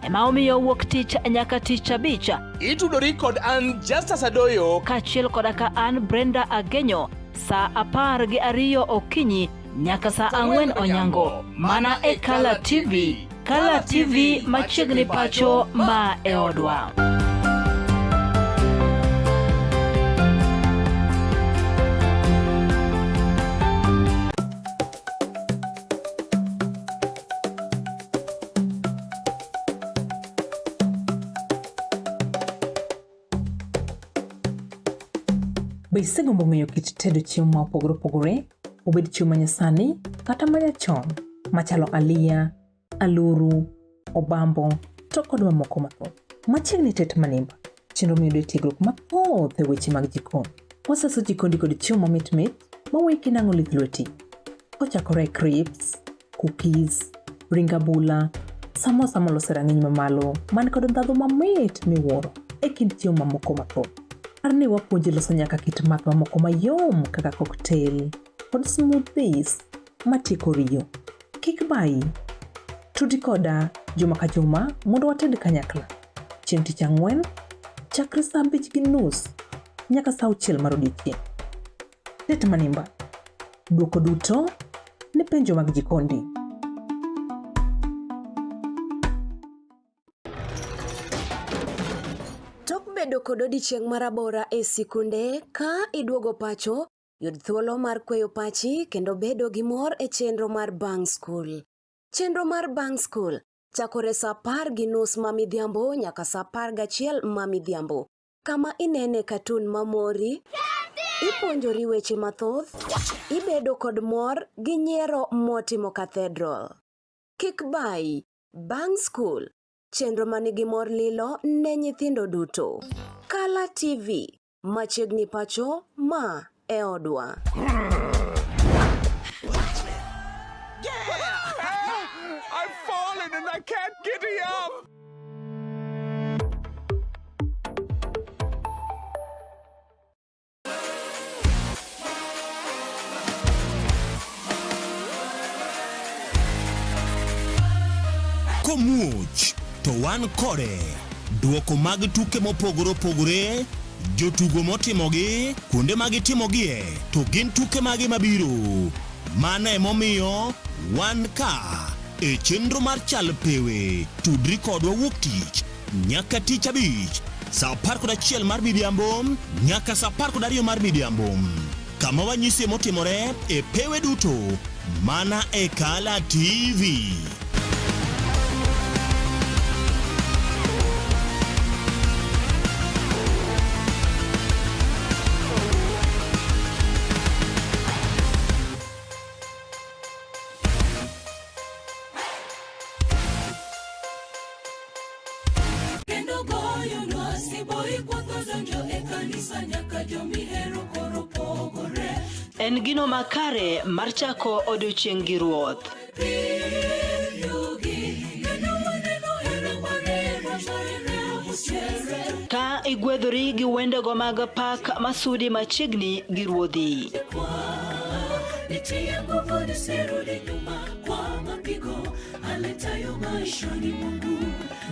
Ema omiyo wuok tich nyaka tich abich itudori kod an Justus Adoyo kaachiel koda ka an Brenda Agenyo sa 12 okinyi nyaka sa 4 onyango mana e Kala TV. Kala TV machiegni pacho ma e odwa. Be isegombo ng'eyo kit tedo chiemo ma opogore opogore, obed chiemo manyasani kata manyachon, machalo aliya, aluru, obambo, to kod mamoko mathoth. Machiegni tet manimba, chenro miyudo tiegruok mathoth e weche mag jikon. Waseso jikondi kod chiemo mamit maweki nang'o lith lweti. Kochakore crips, cookies, ringabula, samosa molose rang'iny mamalo, man kod ndhadhu mamit miwuoro e kind chiemo mamoko mathoth. Arni wapuonji loso nyaka kit math mamoko mayom kaka cocktail kod smoothies matieko riyo. Kik bayi, tudi koda juma ka juma mondo wated kanyakla. Chieng' tich ang'wen, chakre sa 5:30 nyaka sa 6 mar odiochieng'. Tet manimba, duoko duto ne penjo mag jikondi. Tok bedo kod odiochieng' marabora e sikunde ka iduogo pacho, yud thuolo mar kweyo pachi kendo bedo gi mor e chenro mar Bang School. Chenro mar Bang School chakore sa 10:30 mamidhiambo nyaka sa 11 mamidhiambo. Kama inene katun mamori, ipuonjori weche mathoth, ibedo kod mor gi nyiero motimo cathedral. Kik bayi, Bang School, chenro manigi mor lilo ne nyithindo duto. Kala TV, machiegni pacho ma e odwa. I've fallen and I can't get up. Komuoch to wan kode duoko mag tuke mopogore opogore, jotugo motimogi, kuonde mag timogie, to gin tuke mage mabiro. Mano emomiyo wan ka e chenro mar chal pewe. Tudri kodwa wuok tich nyaka tich abich sa 11 mar midhiambo nyaka sa 12 mar midhiambo. Kama wanyisi motimore e pewe duto mana e Kala TV. En gino makare mar chako odiochieng' gi ruoth. Ka igwedhori gi wendego mag pak masudi machiegni gi ruodhi.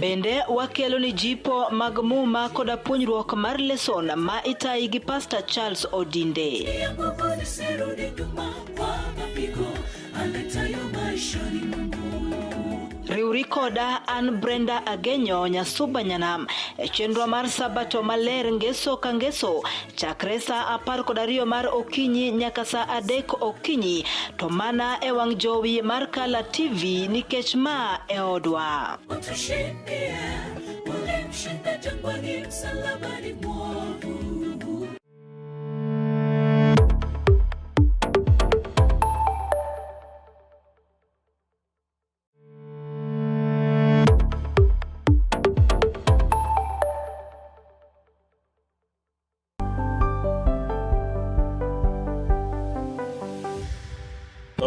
Bende wakelo ni jipo mag muma koda puonjruok mar leson ma itayi gi Pastor Charles Odinde. Riuri koda an Brenda Agenyo Nyasuba Nyanam e chenro mar sabato maler ngeso ka ngeso chakre sa 12 mar okinyi nyaka sa 3 okinyi to mana e wang jowi mar Kala TV nikech ma e odwa.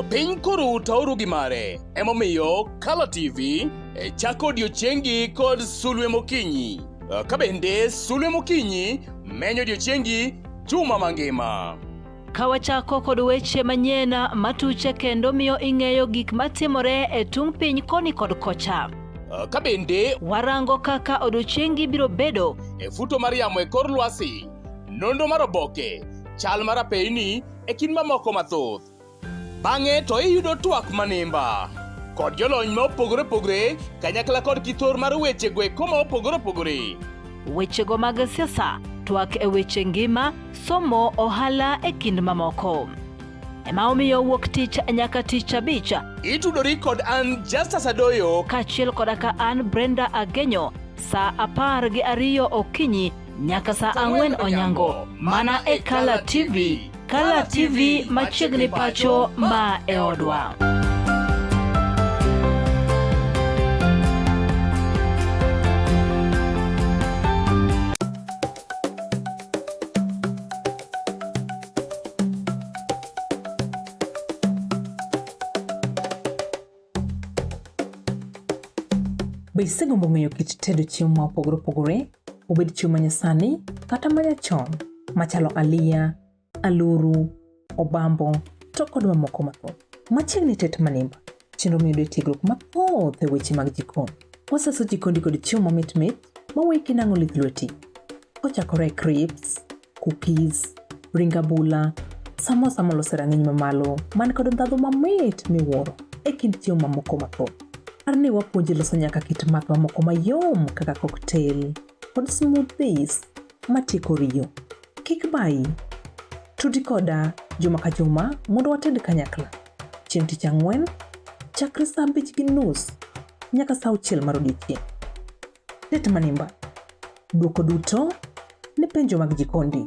Piny koro tauru gi mare, emomiyo Kala TV chako odiochiengi kod Sulwe Mokinyi. Kabende Sulwe Mokinyi menyo odiochiengi juma mangima. Kawachako kod weche manyien matuche kendo miyo ing'eyo gik matimore e tung piny koni kod kocha. Kabende warango kaka odiochiengi biro bedo e futo mar yamo e kor lwasi, nonro mar oboke, chal mar apeyni e kind mamoko mathoth. Bang'e to iyudo twak manimba kod jolony ma opogore opogore kanyakla kod kithor mar weche gweko ma opogore opogore. Wechego mag siasa, twak e weche ngima, somo, ohala e kind mamoko. Ema omiyo wuok tich nyaka tich abich itudori kod an Justus Adoyo kachiel koda ka an Brenda Agenyo sa 12 okinyi nyaka sa 4 onyango mana e Kala TV. Kala TV machiegni pacho ma e odwa. Be isegombo ng'eyo kit tedo chiemo ma opogore opogore, obed chiemo manyasani kata manyachon, machalo aliya, aluru, obambo, to kod mamoko mathoth. Machiegni tet manimba, chenro miyudo tiegruok mathoth e weche mag jikon. Waseso jikondi kod chiemo mamit mit maweki nang'o lith lweti. Kochakore crips, cookies, ring abula, samosa molose rang'iny mamalo man kod ndhadhu mamit miwuoro e kind chiemo mamoko mathoth. Arni wapuonji loso nyaka kit math mamoko mayom kaka cocktail kod smoothies matieko riyo. Kik bayi, tudi koda juma ka juma mondo wated kanyakla. Chieng' tich ang'wen chakre sa 5:30 nyaka sa 6 mar odiochieng'. Tet manimba, duoko duto ne penjo mag jikondi.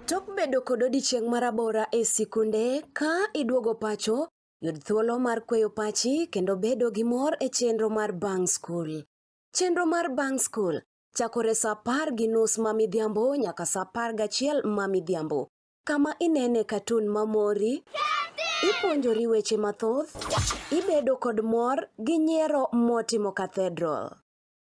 Tok bedo kod odiochieng' marabora e sikunde ka iduogo pacho, yud thuolo mar kweyo pachi kendo bedo gi mor e chenro mar Bang School. Chenro mar Bang School chakore sa 10:30 ma midhiambo nyaka sa 11 ma midhiambo. Kama inene katun mamori, ipuonjori weche mathoth, ibedo kod mor gi nyiero motimo cathedral.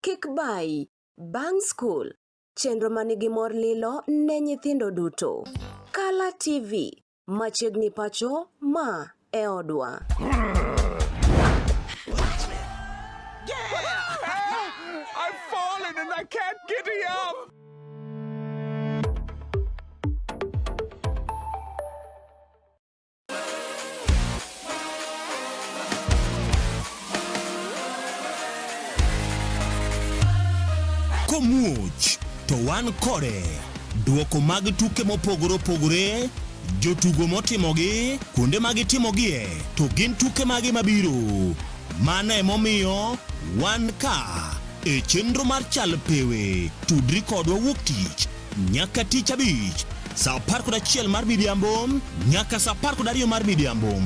Kik bayi, Bang School, chenro manigi mor lilo ne nyithindo duto. Kala TV, machiegni pacho ma e odwa. I've fallen and I can't get up. Komuch to wan kode duoko mag tuke mopogore opogore, jotugo motimogi, kuonde ma gitimogie, to gin tuke mage mabiro. Mano emomiyo wan ka e chenro mar chal pewe, tudri kodwa wuok tich nyaka tich abich, sa 11 mar midhiambo nyaka sa 12 mar midhiambo.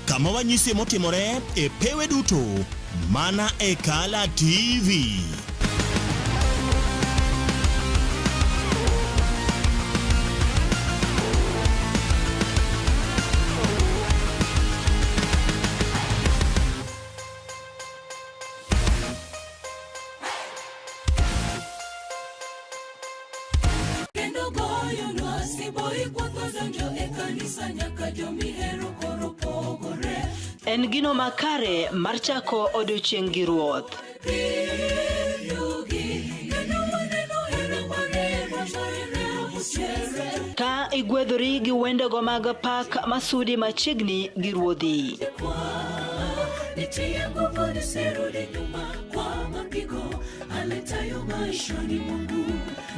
Kama wanyisi motimore e pewe duto mana e Kala TV. En gino makare mar chako odiochieng' gi ruoth. Ka igwedhori gi wendego mag pak masudi machiegni gi ruodhi.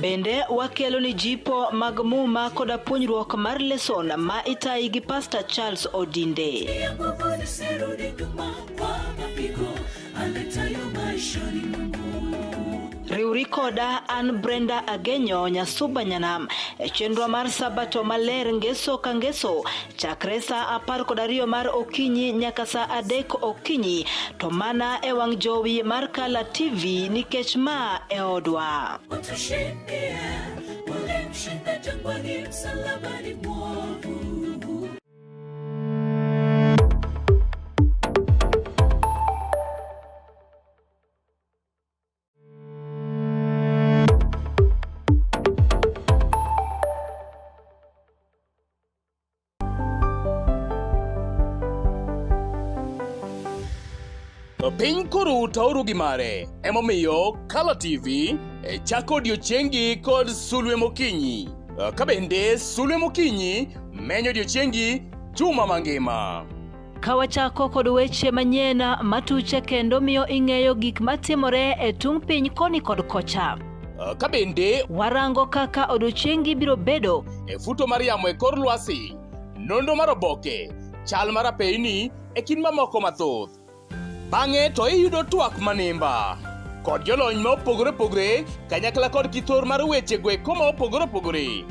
Bende wakelo ni jipo mag muma koda puonjruok mar leson ma itayi gi Pastor Charles Odinde. Riuri koda an Brenda Agenyo Nyasuba Nyanam e chenro mar sabato maler ngeso ka ngeso chakre sa 12 mar okinyi nyaka sa 3 okinyi, to mana e wang jowi mar Kala TV nikech ma e odwa. Piny koro tauru gi mare, emomiyo Kala TV chako odiochiengi kod Sulwe Mokinyi. Kabende Sulwe Mokinyi menyo odiochiengi juma mangima. Kawachako kod weche manyien matuche kendo miyo ing'eyo gik matimore e tung piny koni kod kocha. Kabende warango kaka odiochiengi biro bedo e futo mar yamo e kor lwasi, nonro mar oboke, chal mar apeyni e kind mamoko mathoth. Bang'e to iyudo twak manimba kod jolony ma opogore opogore kanyakla kod kithor mar weche gweko ma opogore opogore.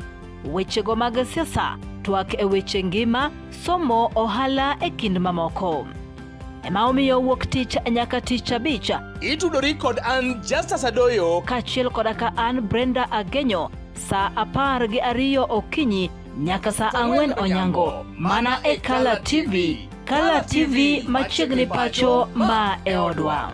Wechego mag siasa, twak e weche ngima, somo, ohala e kind mamoko. Ema omiyo wuok tich nyaka tich abich itudori kod an Justus Adoyo kachiel koda ka an Brenda Agenyo sa 12 okinyi nyaka sa 4 onyango, mana e Kala TV. Kala TV machiegni pacho ma e odwa.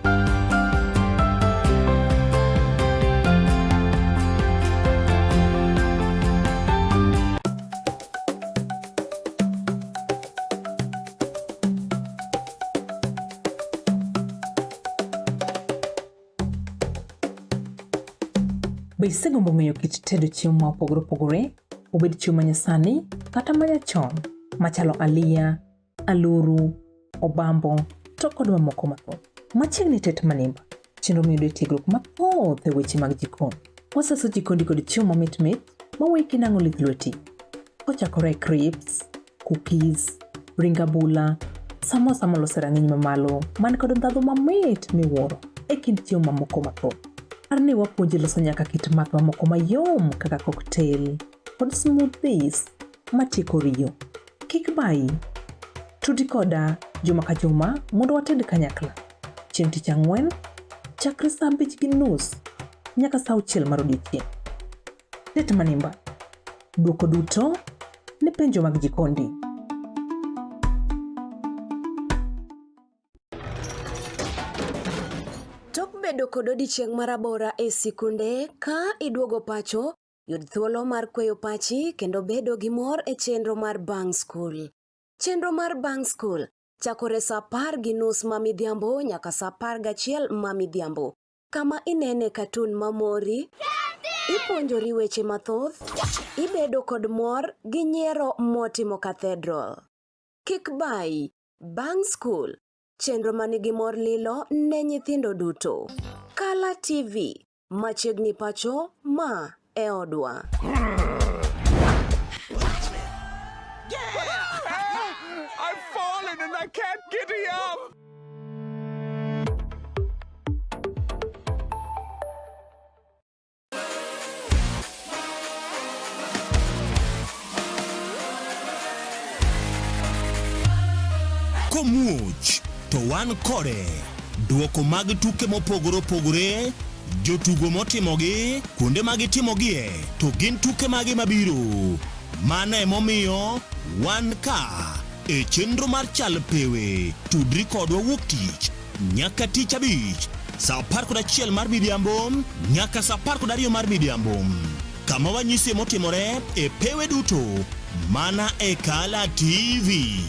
Be isegombo ng'eyo kit tedo chiemo ma opogore opogore, obed chiemo manyasani kata manyachon, machalo aliya, aluru, obambo, to kod mamoko mathoth. Machiegni tet manimba, chenro miyudo tiegruok mathoth e weche mag jikon. Waseso jikondi kod chiemo mamit mit mawiki nang'o lith lweti. Kochakore crepes, cookies, ring abula, samosa molose rang'iny mamalo man kod ndhadhu mamit miwuoro e kind chiemo mamoko mathoth. Arni wapuonji loso nyaka kit math mamoko mayom kaka cocktail kod smoothies matieko riyo. Kik bayi, tudi koda juma ka juma mondo wated kanyakla. Chieng' tich ang'wen chakre sa 5:30 nyaka sa 6 mar odiochieng'. Tet manimba, duoko duto ne penjo mag jikondi. Tok bedo kod odiochieng' marabora e sikunde ka iduogo pacho, yud thuolo mar kweyo pachi kendo bedo gi mor e chenro mar Bang School. Chenro mar Bang School chakore sa 10:30 ma midhiambo nyaka sa 11 ma midhiambo. Kama inene katun mamori, ipuonjori weche mathoth, ibedo kod mor gi nyiero motimo Cathedral. Kik bayi, Bang School, chenro manigi mor lilo ne nyithindo duto. Kala TV, machiegni pacho ma e odwa. I've fallen and I can't giddy up. Komuoch to wan kode duoko mag tuke mopogore opogore, jotugo motimogi, kuonde magitimogie, to gin tuke mage mabiro. Mano emomiyo wan ka e chenro mar chal pewe, tudri kodwa wuok tich nyaka tich abich saa 11 mar midhiambo nyaka saa 12 mar midhiambo, kama wanyisi motimore e pewe duto mana e Kala TV.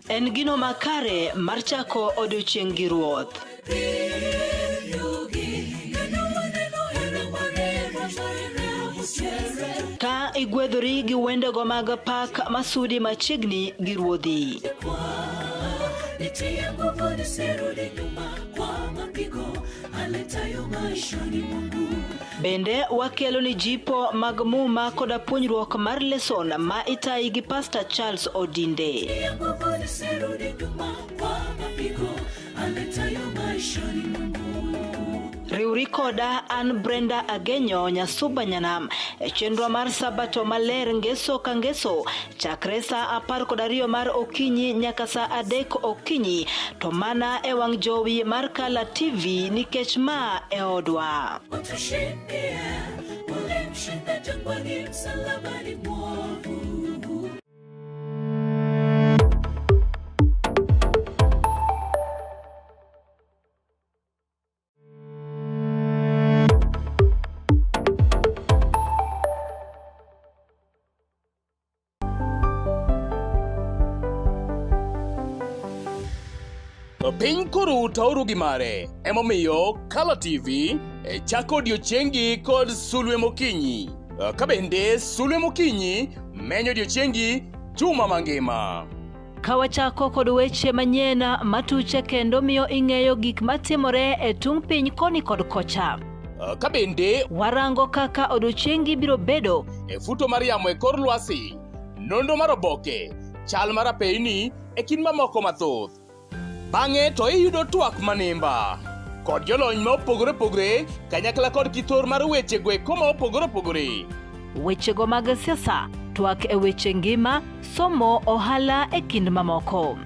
En gino makare mar chako odiochieng' gi ruoth. Ka igwedhori gi wendego mag pak masudi machiegni gi ruodhi. Bende wakelo ni jipo mag muma koda puonjruok mar lesson ma itayi gi Pastor Charles Odinde. Riuri koda an Brenda Agenyo Nyasuba Nyanam e chenro mar sabato maler ngeso ka ngeso chakre saa 12 mar okinyi nyaka saa 3 okinyi, to mana e wang' jowi mar Kala TV nikech ma e odwa. Piny koro tauru gi mare, emomiyo Kala TV chako odiochiengi kod Sulwe Mokinyi. Ka bende Sulwe Mokinyi menyo odiochiengi juma mangima. Kawachako kod weche manyien matuche kendo miyo ing'eyo gik matimore e tung piny koni kod kocha. Ka bende warango kaka odiochiengi biro bedo e futo mar yamo e kor lwasi, nonro mar oboke, chal mar apeyni e kin mamoko mathoth. Bang'e to iyudo twak manimba kod jolony ma opogore opogore kanyakla kod kithor mar weche gweko ma opogore opogore. Wechego mag siasa, twak e weche ngima, somo, ohala e kind mamoko.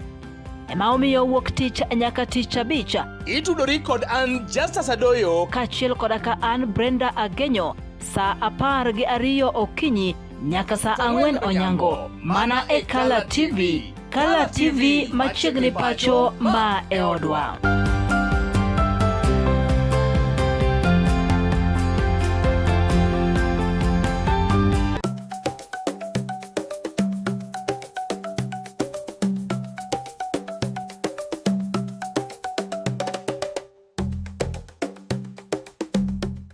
Ema omiyo wuok tich nyaka tich abich itudori kod an Justus Adoyo kachiel koda ka an Brenda Agenyo saa 12 okinyi nyaka saa 4 onyango, mana e Kala TV. Kala TV machiegni pacho ma e odwa.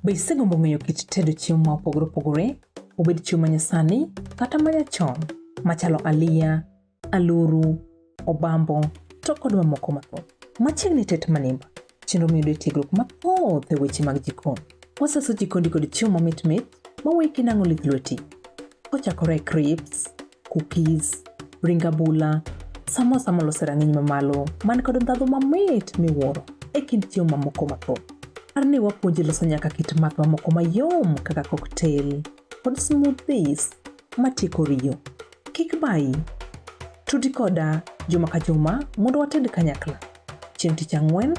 Be isegombo ng'eyo kit tedo chiemo ma opogore opogore, obed chiemo manyasani kata manyachon, machalo aliya, aluru, obambo, to kod mamoko mathoth. Machiegni tet manimba, chenro miyudo tiegruok mathoth e weche mag jikon. Waseso jikondi kod chiemo mamit mit maweki nang'o lith lweti. Kochakore crepes, cookies, ring abula, samosa molose rang'iny mamalo man kod ndhadhu mamit miwuoro e kind chiemo mamoko mathoth. Arni wapuonji loso nyaka kit math mamoko mayom kaka cocktail kod smoothies matieko riyo. Kik bayi, tudi koda juma ka juma mondo wated kanyakla. Chieng' tich ang'wen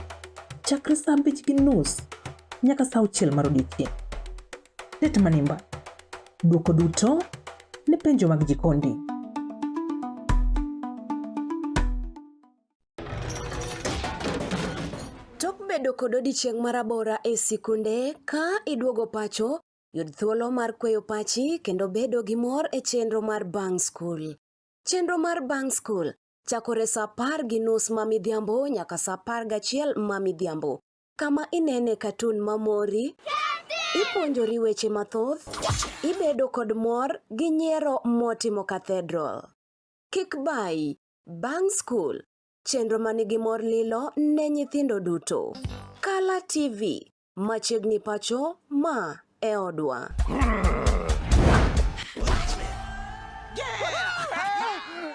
chakre saa 5:30 nyaka saa 6 mar odiochieng'. Tet manimba, duoko duto ne penjo mag jikondi. Tok bedo kod odiochieng' marabora e sikunde, ka iduogo pacho, yud thuolo mar kweyo pachi kendo bedo gi mor e chenro mar Bang School. Chenro mar Bang School chakore saa 10:30 mamidhiambo nyaka saa 11 mamidhiambo. Kama inene katun mamori, ipuonjori weche mathoth, ibedo kod mor gi nyiero motimo Cathedral. Kik bai, Bang School, chenro manigi mor lilo ne nyithindo duto. Kala TV, machiegni pacho ma e odwa.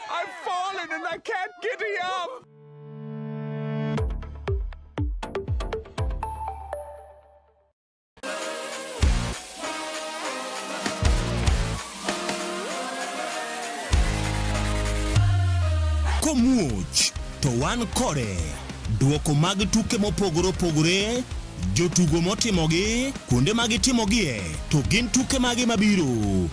I've fallen and I can't get up. Komuoch to wan kode duoko mag tuke mopogore opogore, jotugo motimogi, kuonde magitimogie, to gin tuke magi mabiro.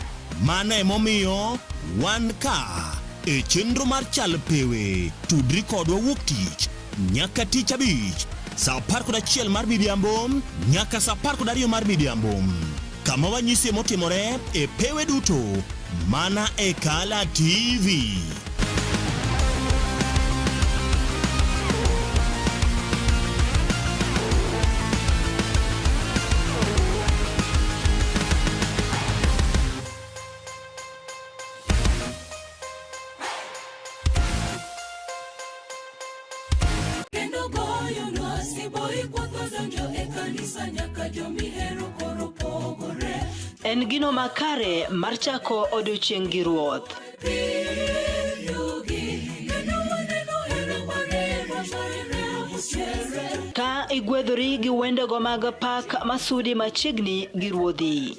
Mano emomiyo wan ka e chenro mar chal pewe, tudri kodwa wuok tich nyaka tich abich saa 11 mar midhiambo nyaka saa 12 mar midhiambo. Kama wanyisi motimore e pewe duto mana e Kala TV. En gino makare mar chako odiochieng' gi ruoth. Ka igwedhori gi wendego mag pak masudi machiegni gi ruodhi.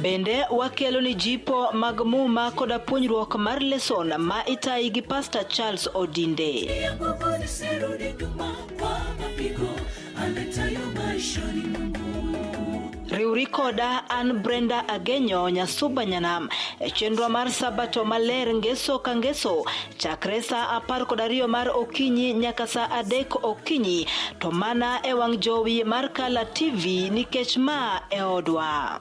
Bende wakelo ni jipo mag muma koda puonjruok mar leson ma itayi gi Pastor Charles Odinde. Riuri koda an Brenda Agenyo Nyasuba Nyanam chenro mar sabato maler ngeso ka ngeso chakre saa 12 mar okinyi nyaka saa 3 okinyi to mana e wang' jowi mar Kala TV nikech ma e odwa.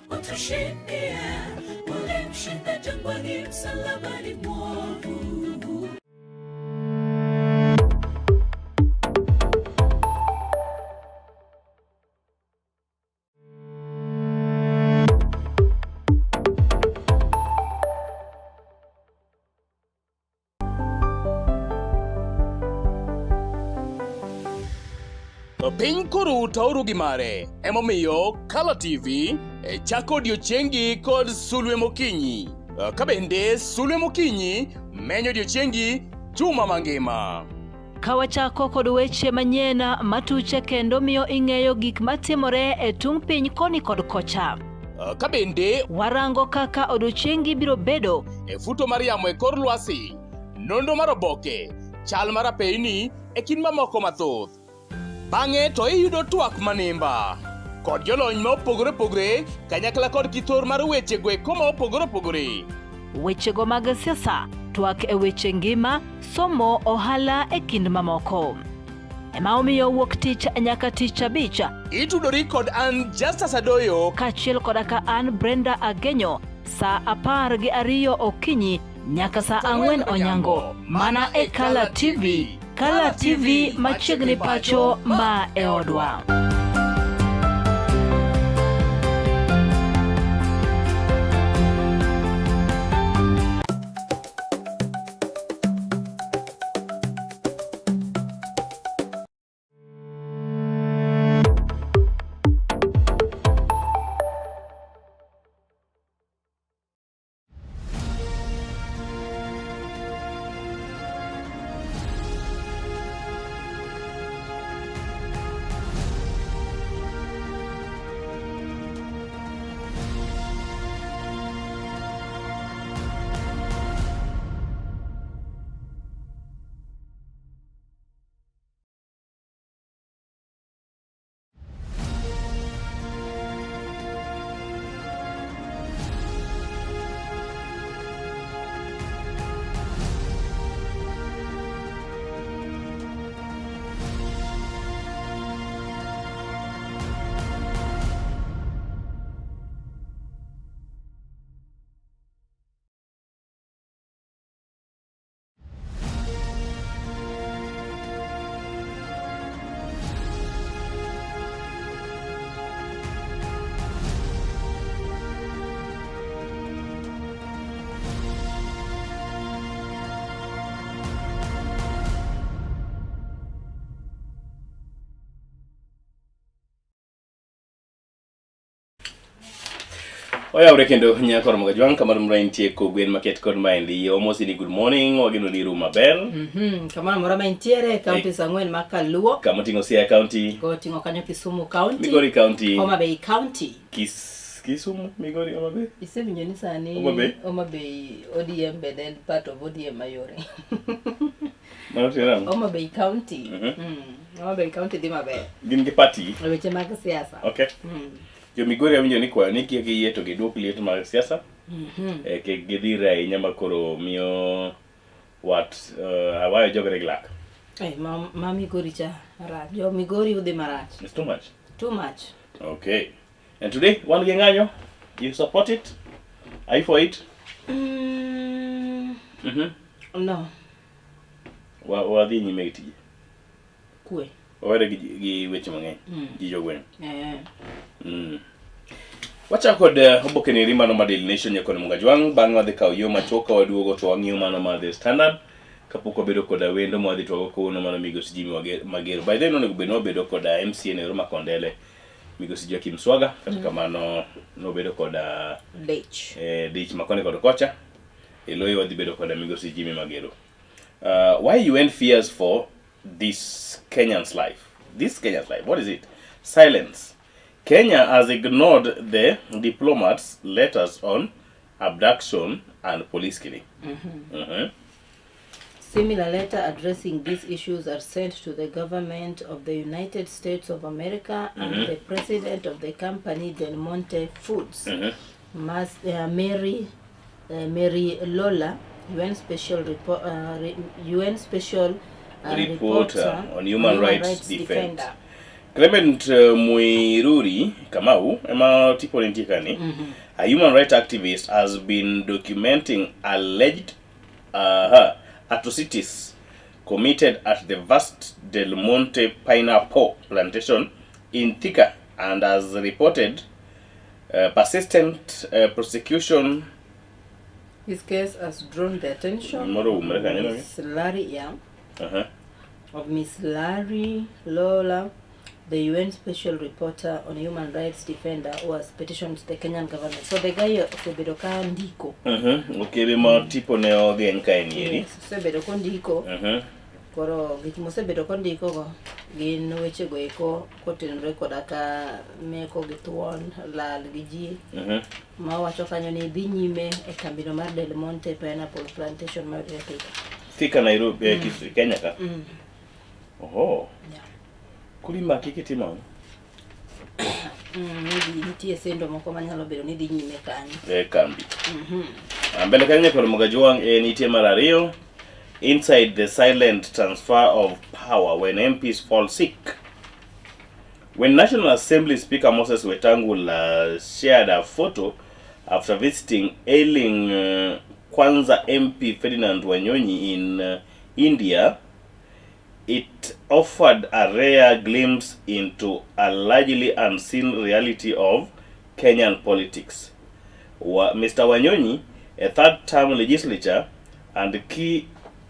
Piny koro tauru gi mare, emomiyo Kala TV chako odiochiengi kod Sulwe Mokinyi. Kabende Sulwe Mokinyi menyo odiochiengi juma mangima. Kawachako kod weche manyien matuche kendo miyo ing'eyo gik matimore e tung piny koni kod kocha. Kabende warango kaka odiochiengi biro bedo e futo mar yamo e kor lwasi, nonro mar oboke, chal mar apeyni e kind mamoko mathoth. Bang'e to iyudo twak manimba kod jolony ma opogore opogore kanyakla kod kithor mar weche gweko ma opogore opogore. Wechego mag siasa, twak e weche ngima, somo, ohala e kind mamoko. Ema omiyo wuok tich nyaka tich abich itudori kod an Justice Adoyo kachiel koda ka an Brenda Agenyo saa 12 okinyi nyaka saa 4 onyango mana e Kala TV. Kala TV machiegni pacho ma e odwa. Oya kendo nyakor mga jwang kamar mraintie ko gwen market kod maendi almost ni good morning wageno ni room maber. Kamar mora maintiere county sangwen makaluo. Kama tingo Siaya County. Go tingo kanyo Kisumu County. Migori County. Homa Bay County. Kisumu Migori Homa Bay. Isevinyo ni sani Homa Bay ODM bedel part of ODM Mayore. Homa Bay County. Homa Bay County di maber. Gin gi party. Weche mag siasa. Okay. Jo Migori awinjo ni kwa ni kia yeto gi duok liet mag siasa. Ke gidira inyama koro mio what awayo jogre glak. Ma Migori cha rach. Jo Migori udhi marach. It's too much. Too much. Okay. And today, one genganyo, you support it? Are you for it? No. What did you make it? Kue. Or gi weche mang'eny ji jogwen. Wacha kod Oboke ni rimano mar Daily Nation nyakon mga jwang bang wadhi kaw yo machoka waduogo to wang'iyo mano mar The Standard kapok wabedo kod wendo mwadhi to kono mano migosi Jimmy Magero. By then onego bed wabedo kod MC ne Roma Kondele migosi Joakim Swaga kata kamano nobedo kod Dich makone kod kocha eloyo wadhi bedo kod migosi Jimmy Magero. Why UN fears for this Kenyan's life? This Kenya's life, what is it? Silence. Kenya has ignored the diplomats' letters on abduction and police killing. Similar letter addressing these issues are sent to the government of the United States of America and the president of the company Del Monte Foods, Mary Lola, UN Special Reporter on Human Rights Defender. Clement Muiruri Kamau, ema tipo nintikani, a human rights activist, has been documenting alleged atrocities committed at the vast Del Monte pineapple plantation in Thika and has reported persistent prosecution. His case has drawn the attention of Miss Larry Lola, the UN Special Reporter on Human Rights Defender, who has petitioned the Kenyan government. So the guy osebedo ka ndiko. Okay, ma tipo ne odhi en kae nieri. Osebedo ka ndiko. Koro gik mosebedo ka ndiko go gin weche go eko kotenore koda ka meko gi thuon lal gi ji. Ma wacho kanyo ni dhi nyime e kambino mar Del Monte pineapple plantation mar Thika Nairobi Kenya ka. Oh. Kuri maki kitimo. Nitie sendo moko manyalo bedo ni dhi nyime kanyo. Kambi. Mbele kanyo kod mga jwang nitie mar ariyo. Inside the silent transfer of power when MPs fall sick. When National Assembly Speaker Moses Wetangula shared a photo after visiting ailing Kwanza MP Ferdinand Wanyonyi in India, it offered a rare glimpse into a largely unseen reality of Kenyan politics. Mr. Wanyonyi, a third-term legislature and key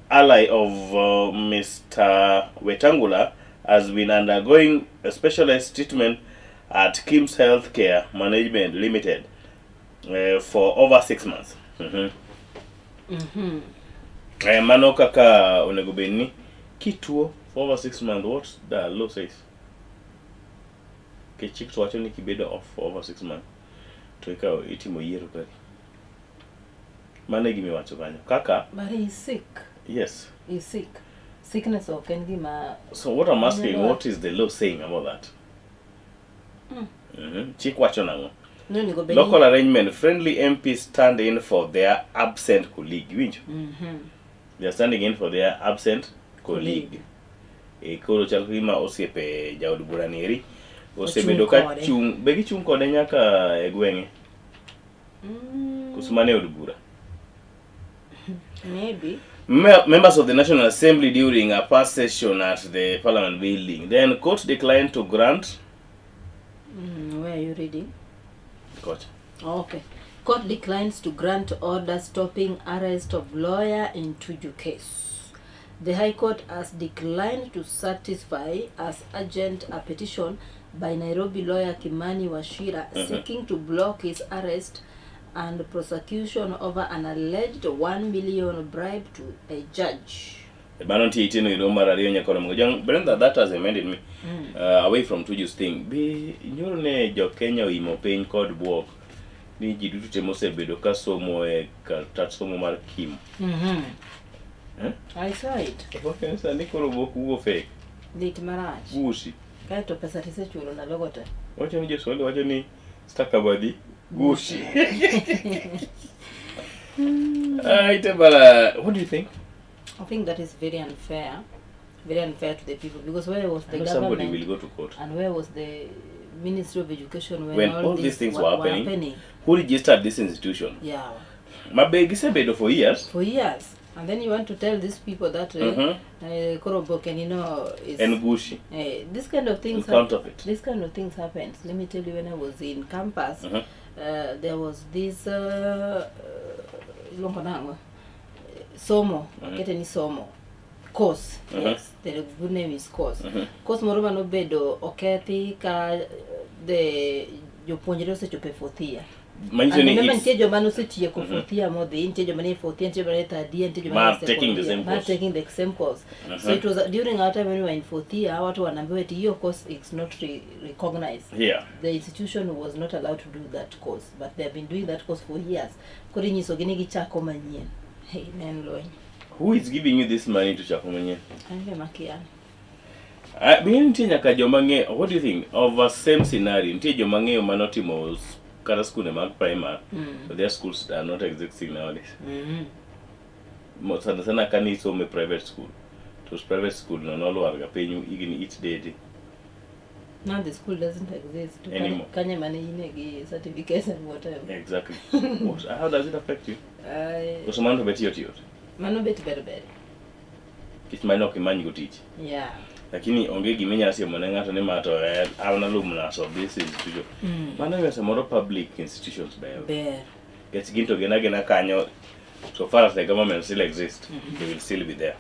ally of Mr. Wetangula, has been undergoing a specialized treatment at Kim's Healthcare Management Limited for over 6 months. Mano kaka onego bedni kituo for over 6 months. What the law says? Kechik to wacho ni kibedo off for over 6 months. To ikaw itimo yiero kari. Mane gimi wacho kanyo. Kaka. But he's sick. Yes. He's sick. Sickness of Kendima. So what I'm asking, what is the law saying about that? Chik wacho nango. Local arrangement, friendly MPs stand in for their absent colleague. They are standing in for their absent colleague. Koro chalkima osiepe jaod buraniri. Osebedo ka chung, begi chung kode nyaka e gwenge. Kusumane od bura. Maybe. Members of the National Assembly during a past session at the Parliament building. Then court declined to grant. Where are you reading? Court. Oh, okay. Court declines to grant order stopping arrest of lawyer in Tuju case. The High Court has declined to satisfy as urgent a petition by Nairobi lawyer Kimani Wachira seeking to block his arrest and prosecution over an alleged 1 million bribe to a judge. Banon Titino Roma Radio Nyakoram. Brenda, that has amended me away from Tuju's thing. Be Nurne Jo Kenya Imo Pain Code Walk. Ni jidutu temose bedo kasomo tatsomo mar Kim. I saw it. Okay, so Nikoro Boku fake. Lit marach. Gushi. Kaya to pesa tisechulo na logote. Wacha ni Jeswali, wacha ni stakabadi. Gushi. What do you think? I think that is very unfair to the people, because where was the government? Somebody will go to court. And where was the Ministry of Education when all these things were happening? Who registered this institution? Yeah. Mabegi Sebedo for years. For years. And then you want to tell these people that Oboke, is and Gushi. This kind of things counterfeit. This kind of things happened. Let me tell you, when I was in campus, there was this Somo, get any Somo course. Yes, the good name is course. Course moreover no bedo oketi ka the jopuonjre osechope fothia. Remember ntie joma nosetie ko fothia modhi, ntie joma ne fothia, ntie joma ne third, ntie joma ne taking the same course. Taking the same course. So it was during our time when we were in fothia, watu wanaambiwa eti hiyo course is not recognized. Yeah. The institution was not allowed to do that course, but they have been doing that course for years. Kori nyiso gini gichako manyien. Hey, man, Lord. Who is giving you this money to chako manyien? I'm Makian. What do you think of a same scenario? Ntie jomange manotimo kara school na mag primary, but their schools are not existing nowadays. Sana sana kani some private school. It was private school na nolo warga penyu even each day. Now the school doesn't exist anymore. Kanya money inegi certificates and whatever. Exactly. How does it affect you? Because man to bet you. Mano bet better. Kich mano kimanyi go teach. Yeah. Lakini onge gimenya asia mwana ngato ne mato awna alumnus of this institution. Mano yasa moro public institutions Bear. Gets ginto gena kanyo, so far as the government still exists, they will still be there.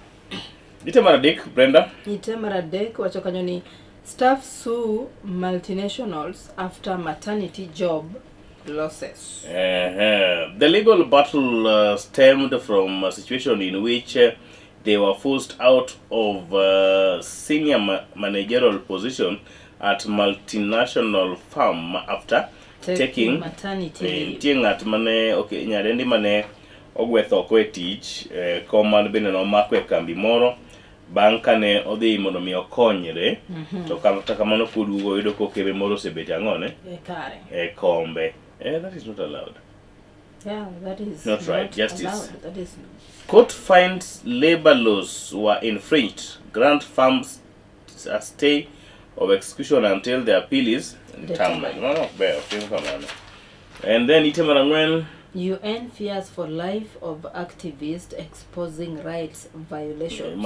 Itemara Dick, Brenda? Itemara Dick, wacho kanyo ni staff sue multinationals after maternity job losses. The legal battle stemmed from a situation in which they were forced out of senior managerial position at multinational firm after taking maternity leave. Nyadendi mane ogwetho ko e tich command bene no makwe kambi moro banka ne odhi mondo mi okonyre to kata kamano kudugo yudo ko kebe moro sebet angone kombe. That is not allowed. Yeah, that is not right. Justice. That is. Court finds labor laws were infringed. Grant firms a stay of execution until the appeal is determined. And then Itemarangwen. UN fears for life of activists exposing rights violations.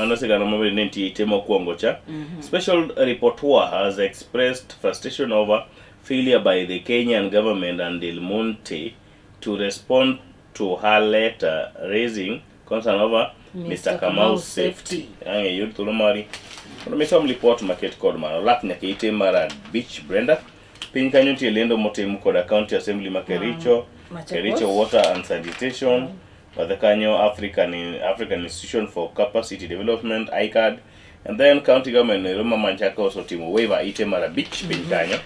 Special rapporteur has expressed frustration over failure by the Kenyan government and Del Monte to respond to her letter raising concern over Mr. Kamau's safety. You'd to Mari. Some report market code Maralak Nakite Mara Beach Brenda. Pin Canyon Lendo Motem Koda County Assembly Makericho, Kericho Water and Sanitation, Batakanyo African Institution for Capacity Development, ICAD, and then County Government Roma Manchako Sotimo Waiver Itemara Beach Pin Canyon.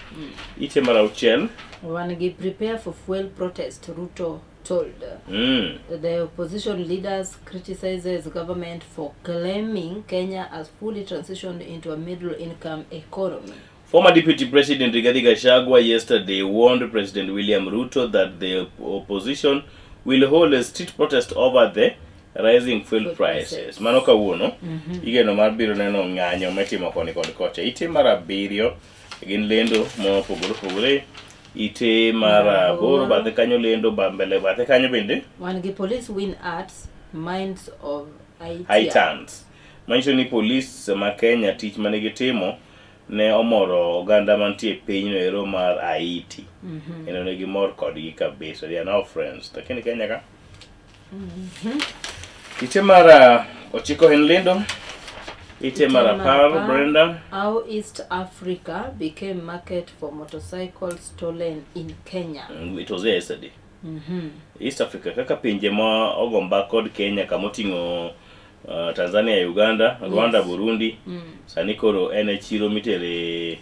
Itemara Uchel. One give prepare for fuel protest, Ruto told. The opposition leaders criticizes government for claiming Kenya has fully transitioned into a middle-income economy. Former Deputy President Rigathi Gachagua yesterday warned President William Ruto that the opposition will hold a street protest over the rising fuel prices. Manoka wuno, igeno mar biro neno ng'anyo metimo koni kod kocha. Ite mara birio, gin lendo mo pogore ite mara boro bathe kanyo lendo bambele bathe kanyo bende. One gi police win arts minds of Haitans. Mancho ni police ma Kenya tich mane gitimo ne omoro oganda mantie piny no ero mar Haiti. Eno ne gimor kodgi kabisa. They are now friends. Lakini Kenya ka? Ite mara ochiko en lendo. Ite marapar, Brenda. How East Africa became market for motorcycles stolen in Kenya. It was there yesterday. East Africa kaka pinje ma ogomba kod Kenya kamotingo Tanzania, Uganda, Rwanda, Burundi. Sani koro ene chiro mitere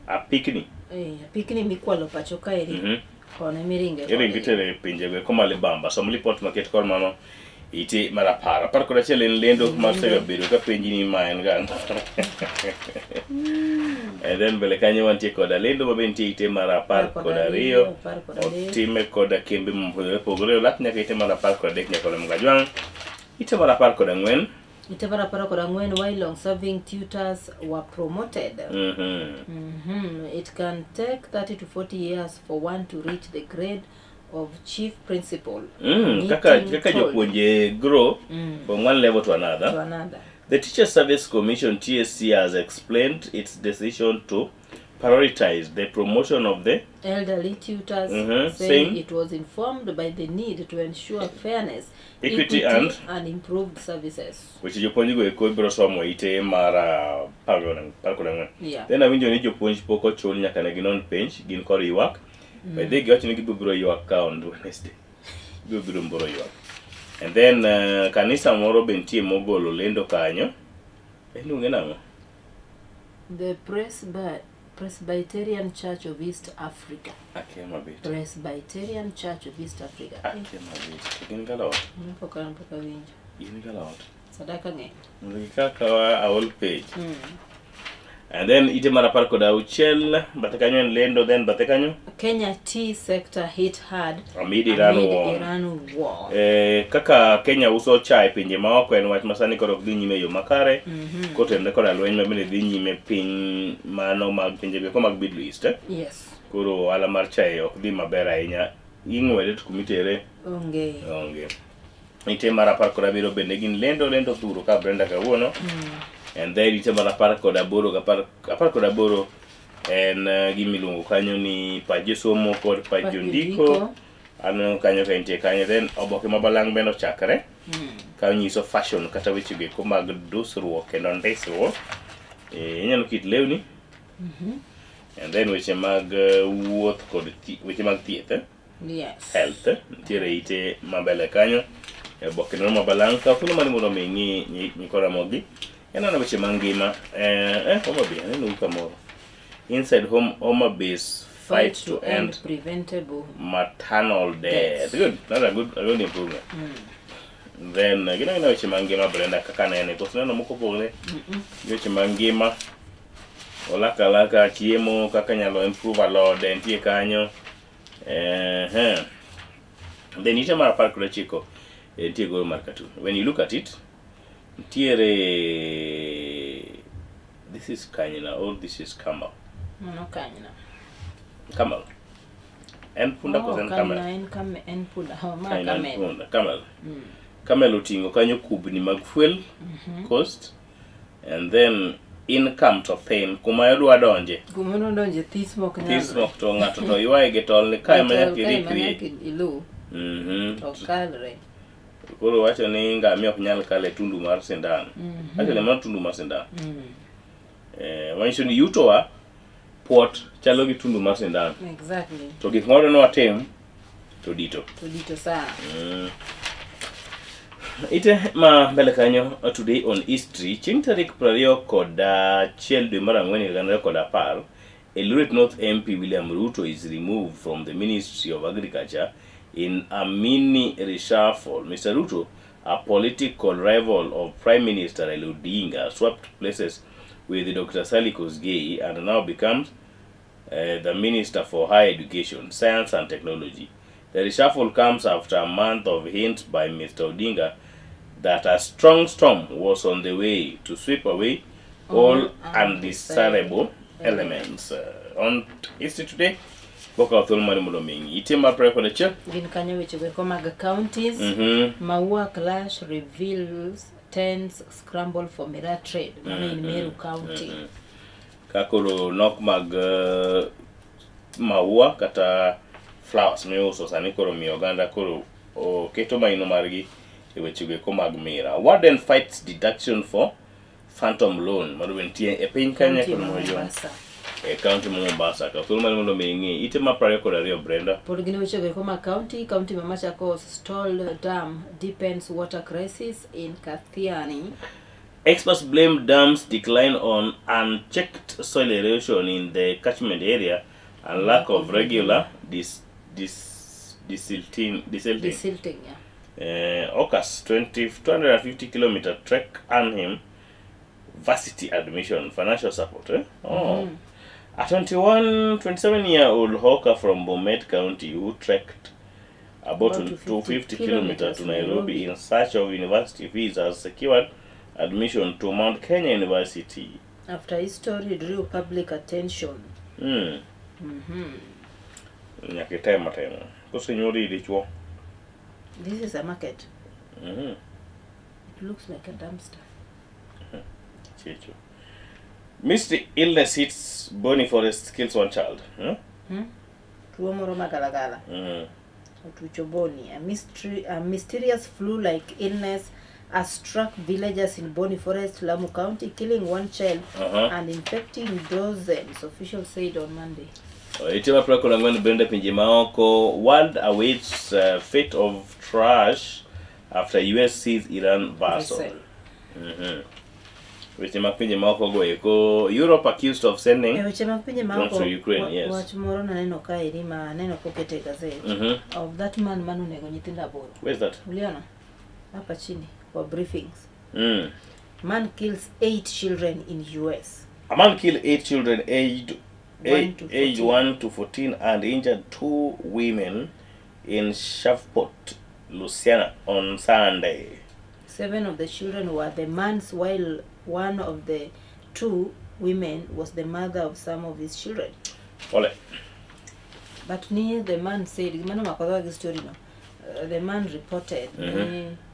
apikni. Apikni mikwalo pacho ka eri. Kone miringe. Iringe tere pinje go komale bamba. Some report market kor mano ite marapara. Par kora chelen lendo masega bedo ka pinji ni maen gan. And then bele kanyo wantie koda lendo mabenti ite marapar koda Rio. Otime koda kembe mpogore lak nyaka ite marapar koda dek nyaka mga juang. Ite marapar koda ngwen. Ite marapar koda ngwen while long serving tutors were promoted. It can take 30 to 40 years for one to reach the grade of chief principal. Kaka jopuonje grow from one level to another. The Teacher Service Commission TSC has explained its decision to prioritize the promotion of the elderly tutors, saying it was informed by the need to ensure fairness, equity and improved services. Which jopuonje go eko biro somo ite mara parkodangan. Then awinjo ni jopuonj poko chul nyaka ne ginon penj gin kor ywak. But they got to give your account Wednesday. Biro mboro ywak. And then kanisa moro bentie mogolo lendo kanyo. Enunge nango. The Presbyterian Church of East Africa. Presbyterian Church of East Africa. Gin galot. Poka winjo. Gin galot. Sadaka nge. Kaka a whole page. And then ite marapar koda uchel batekanyo lendo then batekanyo Kenya tea sector hit hard amid Iran war. Kaka Kenya uso chai pinje maoko en wach masani koro dhi nyime yo makare. Kotende koda lweny mabende dhi nyime piny mano mag pinje go mag Middle East. Yes. Koro ala mar chai ok dhi maber ahinya. Ing'wede to kumitere onge. Ite marapar koda biro bende gin lendo thuro ka Brenda kawuono. And then ite marapar koda boro apar koda boro en gimilungo kanyo ni pajo somo kod pajo ndiko. Ano kanyo ka intie kanyo then oboke mabalang bendo chakre. Ka nyiso fashion kata weche go ko mag dusruok kendo ndisruok. Inyalo kit lewni. And then weche mag wuoth kod weche mag thieth. Yes. Health. Ntiere ite mabele kanyo. Oboke no mabalang ka kuno mani mondo mengi nikora mogi. Yana na weche mangima Homa Bay neno kamoro inside Homa Bay's fight to end preventable maternal death. Good, that's a good improvement. Then gina weche mangima Brenda kaka nene to neno moko pole weche mangima olaka chiemo kaka nyalo improve alode ntie kanyo then ite mar park kod chiko ntie gol mar cartoon. When you look at it this is Kanyina or this is Kamal. No Kanyina. Kamal. En punda kosen Kamal. En punda. Kamal. Kamal utingo kanyo kubni mag fuel cost and then income to fame kuma yodwa donje. Kuma no donje tismok nyalo. Tismok to ngato to ywae ge tol ne kai manya kiri. Ilu. To kalre. Koro wacho ni ngamia ok nyal kale tundu mar sindan. Acho ne mar tundu mar sindan. Wanyiso ni yuto wa pot chalo gi tundu mar sindan. Exactly. To gik moro no atim to dito. To dito sana. Ite ma mbele kanyo today on history chieng' tarik 20 kod achiel dwe mar ang'wen higa 2010 Eldoret North MP William Ruto is removed from the Ministry of Agriculture in a mini reshuffle. Mr. Ruto, a political rival of Prime Minister Odinga, swapped places with Dr. Sally Kosgei and now becomes the Minister for Higher Education, Science and Technology. The reshuffle comes after a month of hints by Mr. Odinga that a strong storm was on the way to sweep away all undesirable elements. On history today, Boka of Thulmani Mulomingi. Itima prayer for the church. Gin kanyo weche go mag counties. Maua clash reveals tens scramble for Mira trade. In Meru County. Kakoro nok mag maua kata flowers me uso sani koro mi oganda koro keto maino margi e weche go mag Mira. Warden fights deduction for phantom loan maduentie e piny Kenya kono moyo e county mo Mombasa ka thuolo mar mondo mengi ite ma 22 Brenda pod gin weche go koma county ma Machakos stalled dam deepens water crisis in Kathiani. Experts blame dams decline on unchecked soil erosion in the catchment area and lack of regular desilting. Ocas 250 kilometer trek earned him varsity admission, financial support. A 27-year-old hawker from Bomet County who trekked about 250 kilometers to Nairobi in search of university fees has secured admission to Mount Kenya University. After his story drew public attention. This is a market. It looks like a dumpster. Misty illness hits Bonny Forest, kills one child. A mysterious flu-like illness has struck villagers in Bonny Forest, Lamu County, killing one child and infecting dozens, officials said on Monday. World awaits fate of trash after US sees Iran vessel. Europe accused of sending drones to Ukraine. Yes. Of that man where's that? For briefings. Man kills 8 children in US. A man killed 8 children aged 1 to 14 and injured 2 women in Shreveport, Louisiana on Sunday. 7 of the children were the man's, while one of the 2 women was the mother of some of his children. But near the man said, the man reported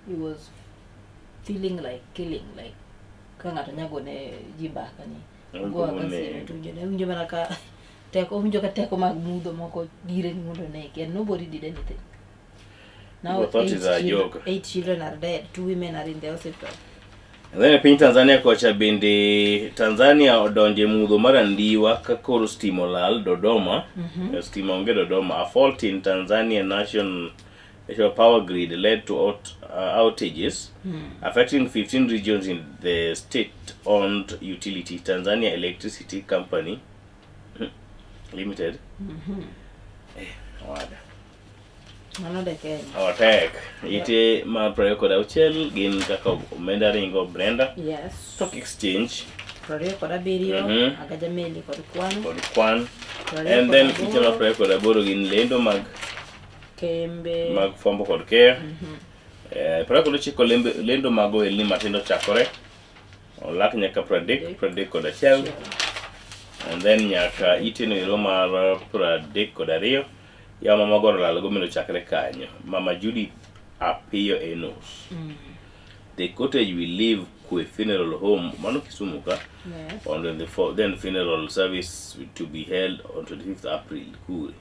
he was feeling like killing, like nobody did anything. Now 8 children are dead, 2 women are in the hospital. And then in Tanzania kocha bende Tanzania odonje mudho marandiwa kakoro stimo lal Dodoma. Stimo onge Dodoma. A fault in Tanzania national power grid led to outages affecting 15 regions in the state-owned utility Tanzania Electricity Company Limited. Tech. Ite ma prayo koda uchel gin kaka omenda ringo Brenda. Yes. Stock exchange. Prayo koda birio agajameli kod kwan. And then ite ma prayo koda boro gin lendo mag kembe mag fombo kod care. Prayo koda chiko lendo mago elni matindo chakore. Olak nyaka pradik koda chel. And then nyaka ite no iro mar pradik koda rio. Ya mama goro lalo gomino chakre kanyo. Mama Judy Apio Enos. The cottage will leave Kwe Funeral Home, Mano Kisumu ka. Yes. On the then funeral service to be held on 25th April. Kure.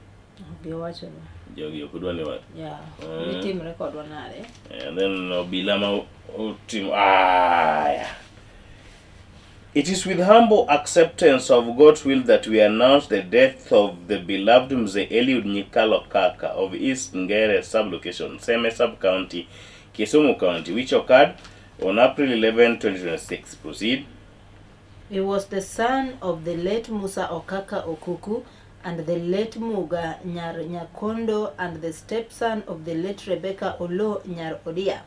Jogi okudwa ni wat. Yeah. We team record wanare. And then Bilama team It is with humble acceptance of God's will that we announce the death of the beloved Mzee Eliud Nyikalo Kaka of East Ngere sublocation, Seme sub-county, Kisumu County, which occurred on April 11, 2026. Proceed. He was the son of the late Musa Okaka Okuku and the late Muga Nyar Nyakondo and the stepson of the late Rebecca Olo Nyar Odia.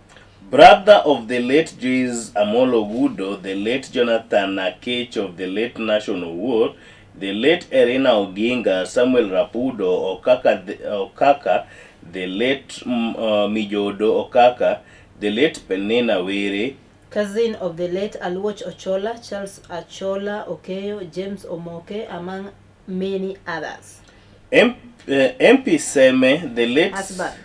Brother of the late Juice Amolo Wudo, the late Jonathan Nakech of the late National War, the late Erina Oginga, Samuel Rapudo, Okaka, the late Mijodo Okaka, the late Penena Were, cousin of the late Aluoch Ochola, Charles Achola Okeyo, James Omoke, among many others. MP Seme, the late husband.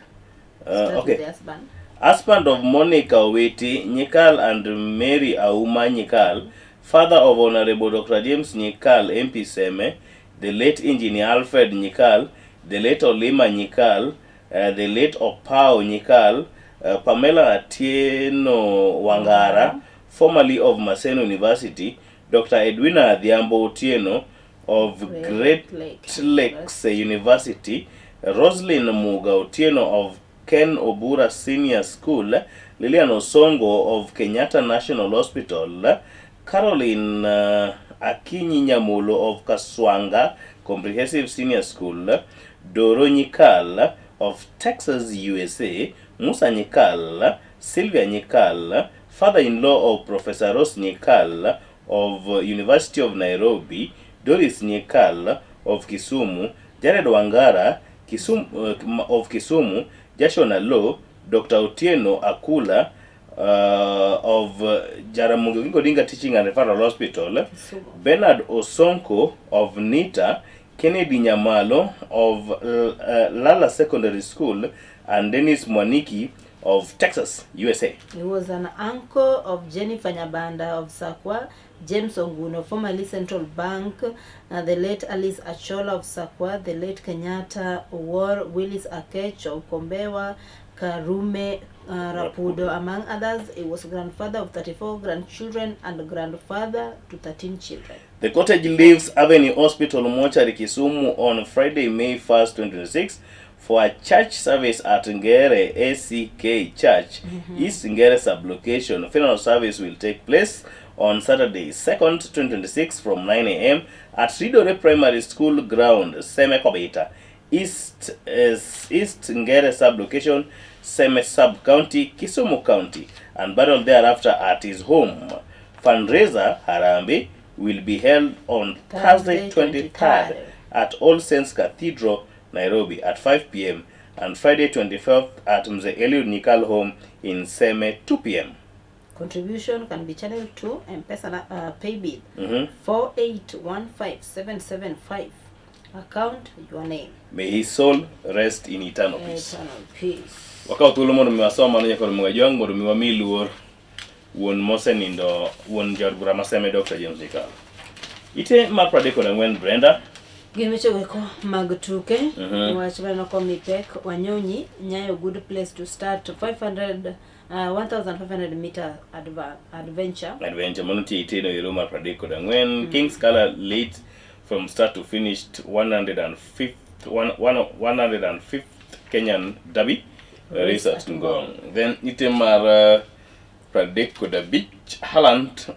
The husband. Husband of Monica Weti Nyikal and Mary Auma Nyikal, father of Honorable Dr. James Nyikal, MP Seme, the late Engineer Alfred Nyikal, the late Olima Nyikal, the late Opao Nyikal, Pamela Atieno Wangara, formerly of Maseno University, Dr. Edwina Adhiambo Otieno of Great Lakes University, Roslyn Muga Otieno of Ken Obura Senior School, Lilian Osongo of Kenyatta National Hospital, Caroline Akinyi Nyamulo of Kaswanga Comprehensive Senior School, Doro Nyikal of Texas, USA, Musa Nyikal, Sylvia Nyikal, father-in-law of Professor Ross Nyikal of University of Nairobi, Doris Nyikal of Kisumu, Jared Wangara of Kisumu, Joshua Law, Dr. Otieno Akula of Jaramogi Odinga Teaching and Referral Hospital, Bernard Osonko of NITA, Kennedy Nyamalo of Lala Secondary School, and Dennis Mwaniki of Texas, USA. He was an uncle of Jennifer Nyabanda of Sakwa, James Onguno, formerly Central Bank, the late Alice Achola of Sakwa, the late Kenyatta War, Willis Akech of Kombewa, Karume Rapudo, among others. He was grandfather of 34 grandchildren and grandfather to 13 children. The cottage leaves Avenue Hospital, Mochari, Kisumu on Friday, May 1st, 2026 for a church service at Ngere ACK Church, East Ngere Sublocation. Funeral service will take place on Saturday, 2nd, 2026 from 9 a.m. at Ridore Primary School ground, Semekobeta, East Ngere Sublocation, Seme Sub-County, Kisumu County, and burial thereafter at his home. Fundraiser Harambe will be held on Thursday 23rd at All Saints Cathedral, Nairobi at 5 p.m. and Friday 25th at Mzee Eliud Nyikal home in Seme 2 p.m. Contribution can be channeled to M-Pesa pay bill 4815775. Account your name. May his soul rest in eternal peace. Eternal peace. Wakati ule mono miwasoma nanya kwa mungajong mono miwamiluor won mosenindo won jarbura maseme Dr. James Nyikal. Ite mapradeko na ngwen Brenda. Gimeche weko mag tuke. Wachibana ko mipek Wanyonyi Nyayo good place to start 1500 meter adventure. Monuti ite no yero mapradeko na ngwen King's Color late from start to finish 105th Kenyan Derby race at Ngong. Then itemar Pradeko the beach Halland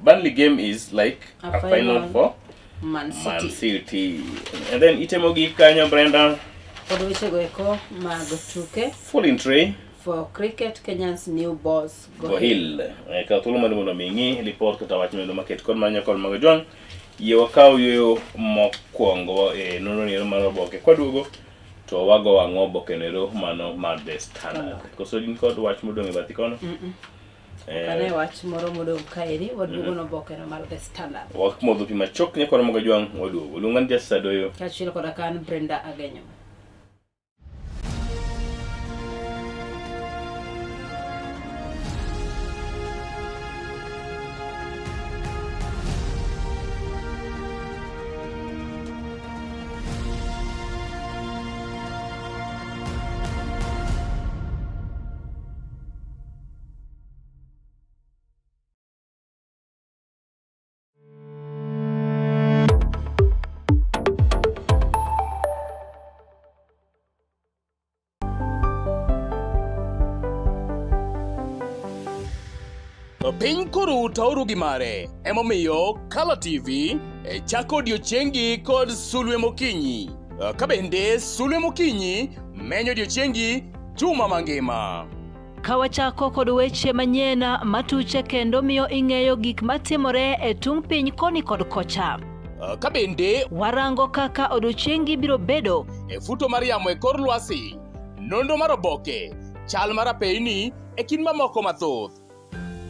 Burnley game is like a final for Man City. And then itemogi kanyo Brenda. Kodweche goeko mag tuke. Full in tray for cricket. Kenya's new boss Go Hill. Ka tulu madumo mingi report kata wachime do market kon manya kol magajong. Ye wakao yo mokwongo nonro ni mar Oboke kwadugo to wago wango Oboke nero mano mar the standard. Koso din kod wach modong e bathi kono. Kane wach moro modong kaeri wadugo no Oboke no mar the standard. Wak modho pi machok nyakoro magajong wadugo. Lungan jasa doyo. Kachilo koda kan Brenda Agenyo. Piny koro tauru gimare, emomiyo Color TV chako odiochiengi kod Sulwe Mokinyi. Kabende Sulwe Mokinyi menyo odiochiengi juma mangima. Kawachako kod weche manyien matuche kendo miyo ing'eyo gik matimore e tung piny koni kod kocha. Kabende warango kaka odiochiengi biro bedo e futo mar yamo e kor lwasi, nonro mar Oboke, chal mar apeyni e kind mamoko mathoth.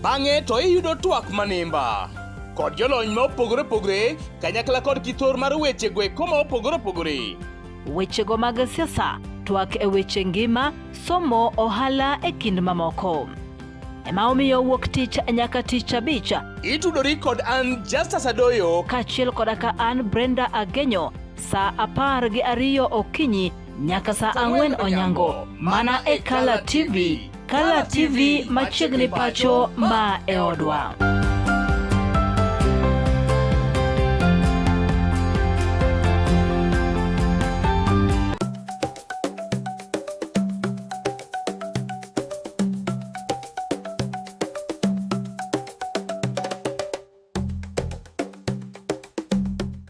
Bang'e to iyudo twak manimba kod jolony ma opogore opogore kanyakla kod kithor mar weche gweko ma opogore opogore. Wechego mag siasa, twak e weche ngima, somo, ohala e kind mamoko. Ema omiyo wuok tich nyaka tich abich itudori kod an Justus Adoyo kachiel koda ka an Brenda Agenyo saa 12 okinyi nyaka saa 4 onyango mana e Color TV. Kala TV machiegni pacho ma e odwa.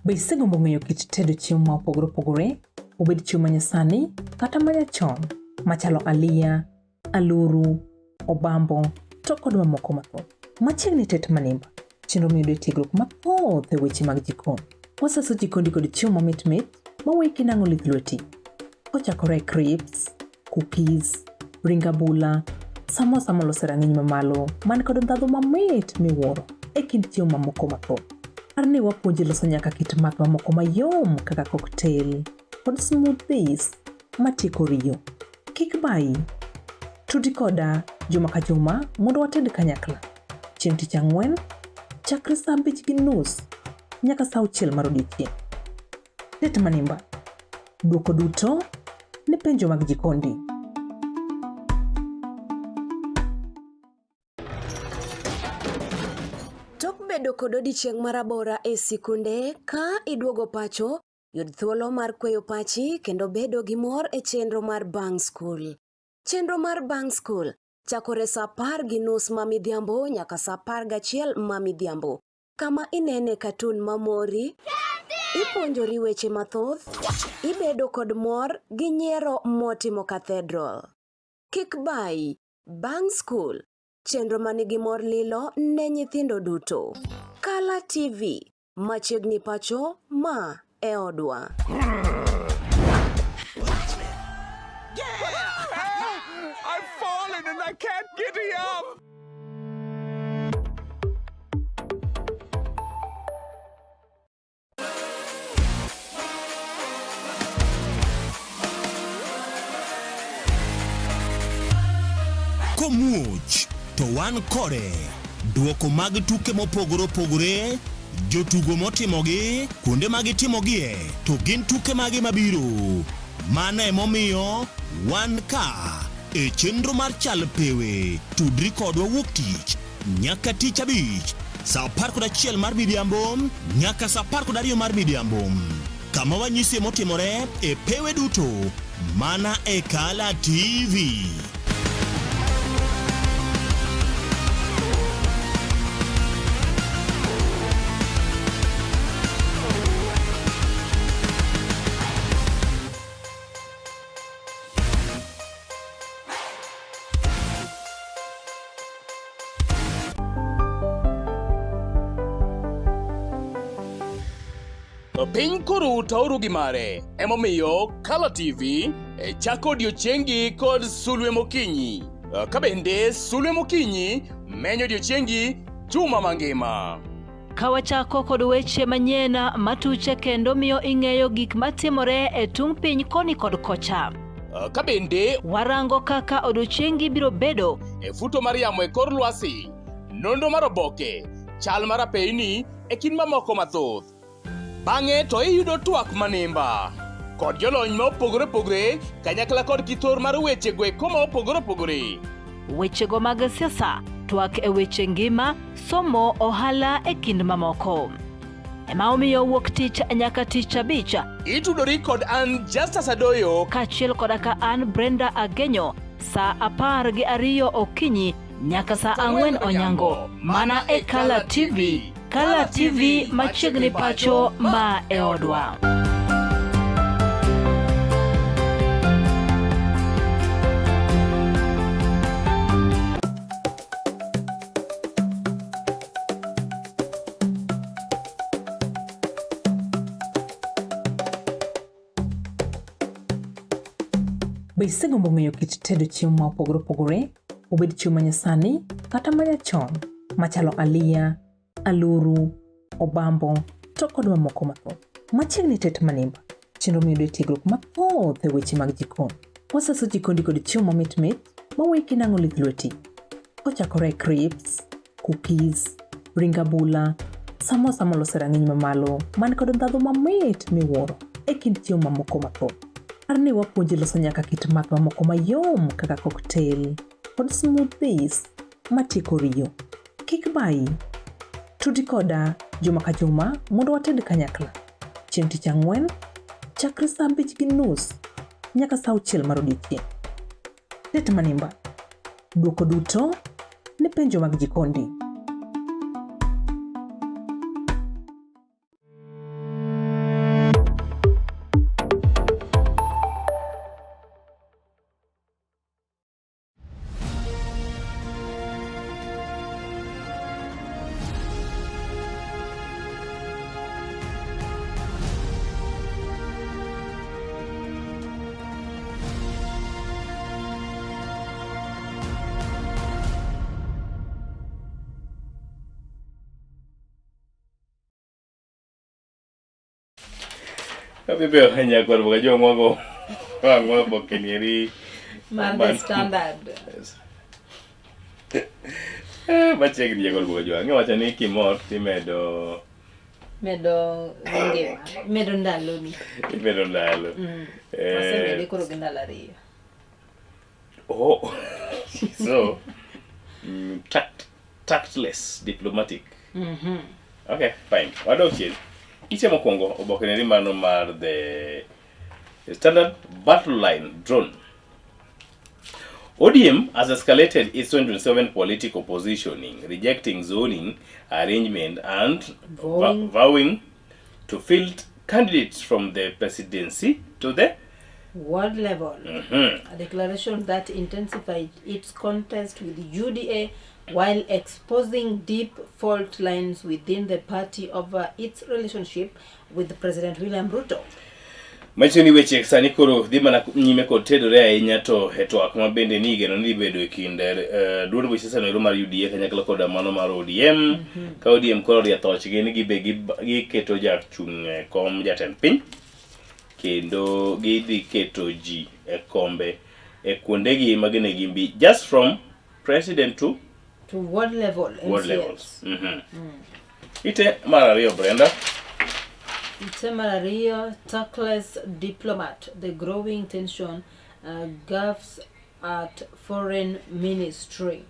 Be isegombo ng'eyo kit tedo chiemo ma opogore opogore, obed chiemo manyasani kata manyachon, machalo aliya, aluru, obambo, to kod mamoko mathoth. Machiegni tet manimba, chenro miyudo tiegruok mathoth e weche mag jikon. Waseso jikondi kod chiemo mamit maweki nang'o lith lweti. Kochakore crips, cookies, ring abula, samosa molose rang'iny mamalo, man kod ndhadhu mamit miwuoro e kind chiemo mamoko mathoth. Arni wapuonji loso nyaka kit math mamoko mayom kaka cocktail kod smoothies matieko riyo. Kik bayi, tudi koda juma ka juma mondo wated kanyakla. Chieng' tich ang'wen, chakre saa 5:30 nyaka saa 6 mar odiechieng'. Tet manimba, duoko duto ne penjo mag jikondi. Bedo kod odiechieng' marabora e sikunde ka iduogo pacho, yud thuolo mar kweyo pachi kendo bedo gi mor e chenro mar Bang School. Chenro mar Bang School chakore saa 10:30 mamidhiambo nyaka saa 11 mamidhiambo. Kama inene katun mamori, ipuonjori weche mathoth, ibedo kod mor gi nyiero motimo cathedral. Kik bayi, Bang School, chenro manigi mor lilo ne nyithindo duto. Kala TV, machiegni pacho ma e odwa. I've fallen and I can't get up. Komuoch to wan kode duoko mag tuke mopogore opogore, jotugo motimogi, kuonde mag timogie, to gin tuke mage mabiro. Mano emomiyo wan ka e chenro mar chal pewe, tudri kodwa wuok tich nyaka tich abich saa 11 mar midhiambo nyaka saa 12 mar midhiambo. Kama wanyisi motimore e pewe duto mana e Kala TV. Piny koro tauru gi mare, emomiyo Kala TV chako odiochiengi kod Sulwe Mokinyi. Kabende Sulwe Mokinyi menyo odiochiengi juma mangima. Kawachako kod weche manyien matuche kendo miyo ing'eyo gik matimore e tung piny koni kod kocha. Kabende warango kaka odiochiengi biro bedo e futo mar yamo e kor lwasi, nonro mar oboke, chal mar apeyni e kind mamoko mathoth. Bang'e to iyudo twak manimba kod jolony ma opogore opogore kanyakla kod kithor mar weche gweko ma opogore opogore. Wechego mag siasa, twak e weche ngima, somo, ohala e kind mamoko. Ema omiyo wuok tich nyaka tich abich itudori kod an Justus Adoyo kaachiel koda ka an Brenda Agenyo saa 12 okinyi nyaka saa 4 onyango mana e Kala TV. Kala TV machiegni pacho ma e odwa. Be isegombo ng'eyo kit tedo chiemo ma opogore opogore, obed chiemo manyasani kata manyachon, machalo aliya, aluru, obambo, to kod mamoko mathoth. Machiegni tet manimba, chenro miyudo tiegruok mathoth e weche mag jikon. Waseso jikondi kod chiemo mamit maweki nang'o lith lweti. Kochakore crips, cookies, ring abula, samosa molose rang'iny mamalo, man kod ndhadhu mamit miwuoro e kind chiemo mamoko mathoth. Arni wapuonji loso nyaka kit math mamoko mayom kaka cocktail kod smoothies matieko riyo. Kik bayi. Tudi koda juma ka juma mondo wated kanyakla. Chieng' tich ang'wen, chakre saa 5:30 nyaka saa 6 mar odiechieng'. Tet Manimba. Duoko duto ne penjo mag jikondi. Bebe hanya kwa boga jo ngwago. Ngwa Mokinyi the standard. Bache gni jagol boga jo. Ngwa chani kimor timedo Medo ngima. Medo ndalo ni. Medo ndalo. Wasebede koro gendala riyo. Oh. So tactless, diplomatic. Okay, fine. Wadokie. Iche mokwongo oboke ne mano mar the standard battle line drone. ODM has escalated its 2027 political positioning, rejecting zoning arrangement and vowing to field candidates from the presidency to the ward level. A declaration that intensified its contest with the UDA while exposing deep fault lines within the party over its relationship with President William Ruto. Machoni weche sani koro dhi mana nyime kod tedore ahinya to twak mabende ni igeno ni bedo e kind duond buch siasa no mar UDA kanyakla kod mano mar ODM. Ka ODM koro ria thochgi ni gibe giketo jachung' kom jatend piny kendo gidhi keto ji e kombe e kuondegi magene gimbi just from president to ward level. Ward levels. Ite mar ariyo Brenda. Ite mar ariyo, tactless diplomat. The growing tension gaps at foreign ministry.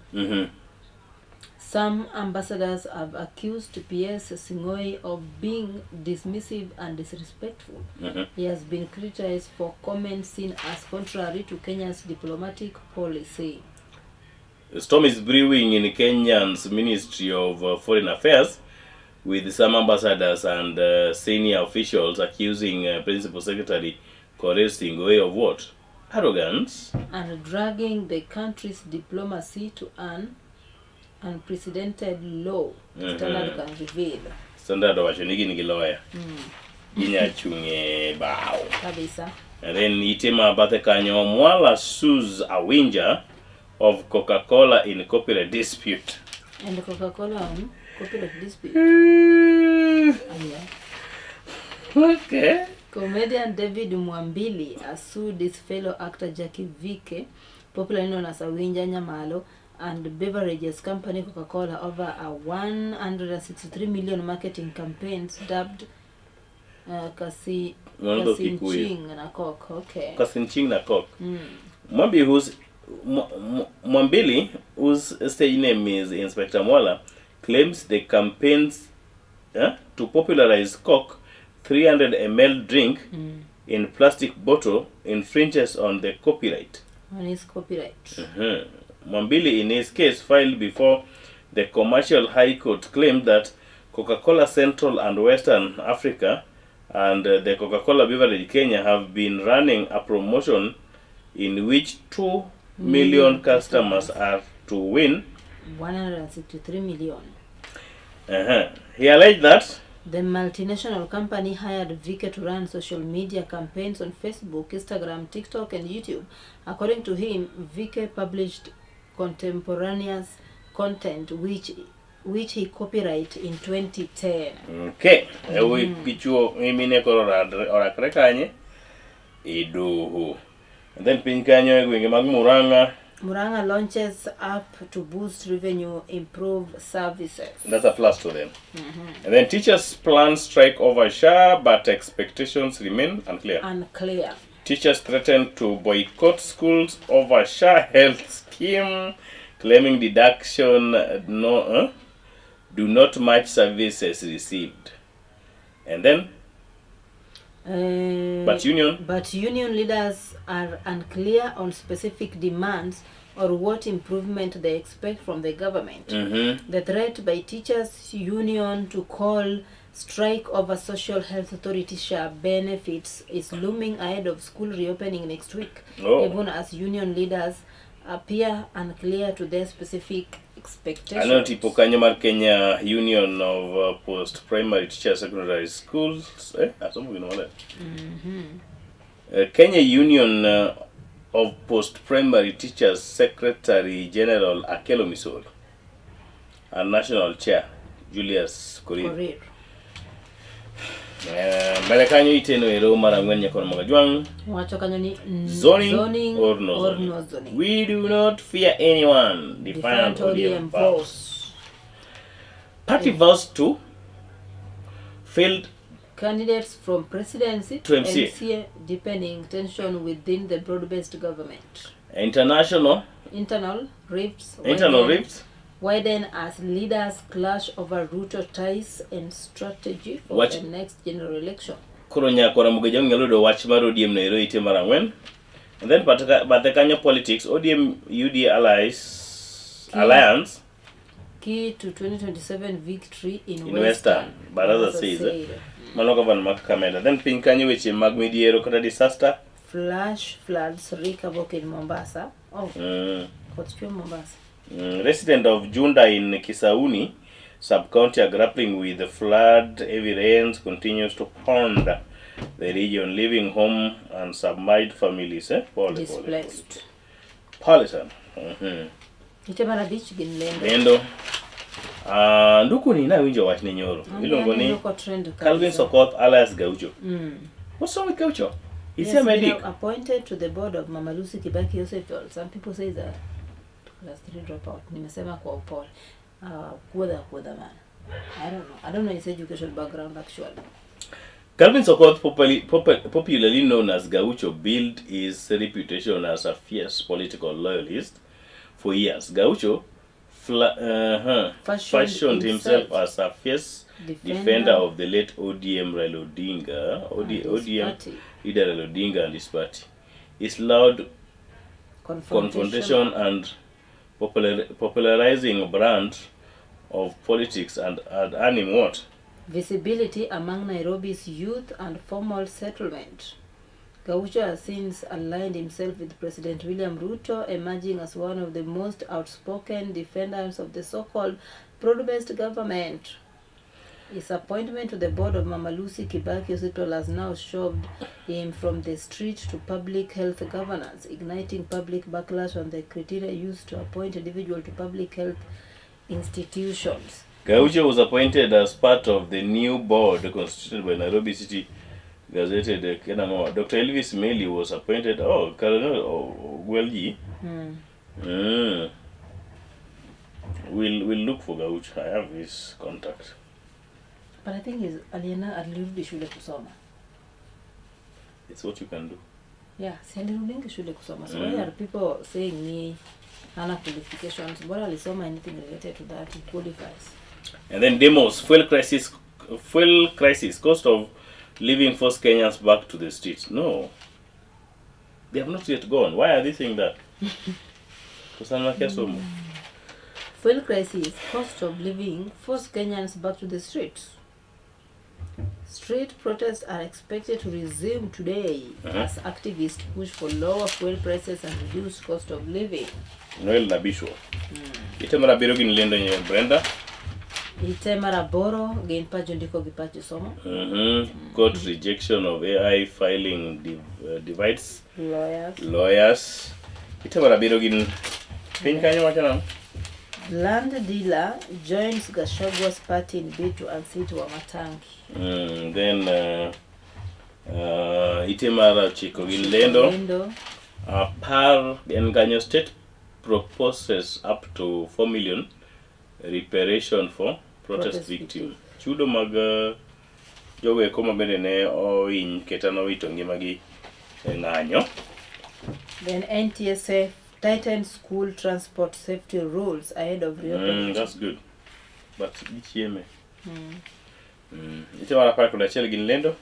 Some ambassadors have accused PS Sing'oei of being dismissive and disrespectful. He has been criticized for comments seen as contrary to Kenya's diplomatic policy. The storm is brewing in Kenya's Ministry of Foreign Affairs, with some ambassadors and senior officials accusing Principal Secretary Korir Sing'oei of what? Arrogance. And dragging the country's diplomacy to an unprecedented low. Standard can reveal. Standard wacho ni gin gi lawyer. Ginya chunge bao. Kabisa. And then itima bathe kanyo Mwala sues Awinja of Coca-Cola in copyright dispute. And Coca-Cola on copyright dispute. Okay. Comedian David Mwambili has sued his fellow actor Jackie Vike, popularly known as Awinja Nyamalo, and beverages company Coca-Cola over a 163 million marketing campaigns dubbed Kasinching na Coke. Okay. Kasinching na Coke. Mwambili, whose stage name is Inspector Mwala, claims the campaigns to popularize Coke 300 ml drink in plastic bottle infringes on the copyright. On his copyright. Mwambili, in his case filed before the Commercial High Court, claimed that Coca-Cola Central and Western Africa and the Coca-Cola Beverage Kenya have been running a promotion in which 2 million customers are to win 163 million. He alleged that the multinational company hired Vike to run social media campaigns on Facebook, Instagram, TikTok, and YouTube. According to him, Vike published contemporaneous content which he copyrighted in 2010. Okay. We kichuo mimine koro orakre kanye iduhu. And then pinkanyo gwenge mag Murang'a launches app to boost revenue, improve services. That's a plus to them. And then teachers plan strike over SHA, but expectations remain unclear. Unclear. Teachers threaten to boycott schools over SHA health Kim, claiming deduction do not match services received. And then, but union leaders are unclear on specific demands or what improvement they expect from the government. The threat by teachers union to call strike over social health authority share benefits is looming ahead of school reopening next week, even as union leaders appear unclear to their specific expectations. I know tipo Kenya Kenya Union of Post-Primary Teacher Secondary Schools. Some of you know that. Kenya Union of Post-Primary Teachers Secretary General Akelo Misol and National Chair Julius Korir. Melekanyo iteno ero marangwen nyakon magajwang. Wacho kanyo ni zoning or no zoning. We do not fear anyone. Defiant ODM vows. Party vows to failed candidates from presidency to MCA deepening tension within the broad-based government. Internal rifts widen as leaders clash over Ruto ties and strategy for the next general election. Koronya kora mugeja ngelo do wach mar ODM na ero ite marangwen. And then Batekanya politics, ODM UD alliance key to 2027 victory in Western. Baraza says Manoka van Makameda. Then Pinkanya Weche Magmidiero Kota disaster. Flash floods wreak havoc in Mombasa. Mombasa. Resident of Junda in Kisauni sub-county are grappling with the flood. Heavy rains continues to pound the region, leaving home and submerged families displaced. Polisan. Lendo. Nduku ni na winjo wach ni nyoro. Ilongo ni Calvin Sokoth alias Gaucho. What's wrong with Gaucho? He's a medic. Appointed to the board of Mama Lucy Kibaki Hospital. Some people say that class 3 dropout. Nimesema kwa upole. Kuda man. I don't know his education background actually. Calvin Sokoth, popularly known as Gaucho, built his reputation as a fierce political loyalist for years. Gaucho fashioned himself as a fierce defender of the late ODM Raila Odinga, ODM leader Raila Odinga and his party. His loud confrontation and popularizing brand of politics and earning what? Visibility among Nairobi's youth and formal settlement. Gaucho has since aligned himself with President William Ruto, emerging as one of the most outspoken defenders of the so-called broad-based government. His appointment to the board of Mama Lucy Kibaki Hospital has now shoved him from the street to public health governance, igniting public backlash on the criteria used to appoint individuals to public health institutions. Gaucho was appointed as part of the new board constituted by Nairobi City Gazetted Kenamo. Dr. Elvis Meli was appointed. We'll look for Gaucho. I have his contact. But I think alirudi shule kusoma. It's what you can do. Yeah, alirudi shule kusoma. So why are people saying me hana qualifications? Bora alisoma anything related to that, he qualifies. And then demos, fuel crisis, cost of living forced Kenyans back to the streets. No, they have not yet gone. Why are they saying that? Fuel crisis, cost of living forced Kenyans back to the streets. Street protests are expected to resume today as activists push for lower fuel prices and reduced cost of living. Noel Nabisho. Itemara biro gin lendo nye Brenda. Itemara boro gain pajo ndiko gipacho somo. Court rejection of AI filing divides lawyers. Itemara biro gin piny kanyo wachana. Land dealer joins Gachagwa's party in bid to unseat Wamatangi. Then Itemara Chiko Lendo par Ganyo state proposes up to 4 million reparation for protest victim. Chudo mag jowe koma bende ne oiny keta no wito ngimagi ng'anyo. Then NTSA tighten school transport safety rules ahead of reopening. That's good. But ichieme. Ite mara par kod achiel gin lendo.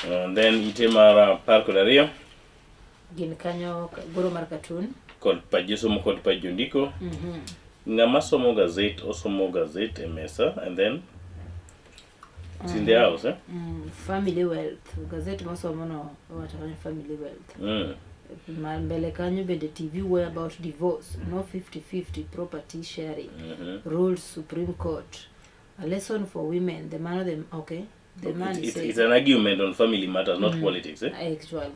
And then ite mara par kod ariyo Gin kanyo goro mar cartoon. Kod pajisomo kod pajondiko. Ngama somo gazette osomo gazette e mesa, and then it's in the house, eh? Family wealth. Gazette masomo no what family wealth. Mbele kanyo bende TV were about divorce, no 50-50 property sharing, rules Supreme Court, a lesson for women. The man of them, okay. The man it's says, an argument on family matters, not politics, eh? Actually,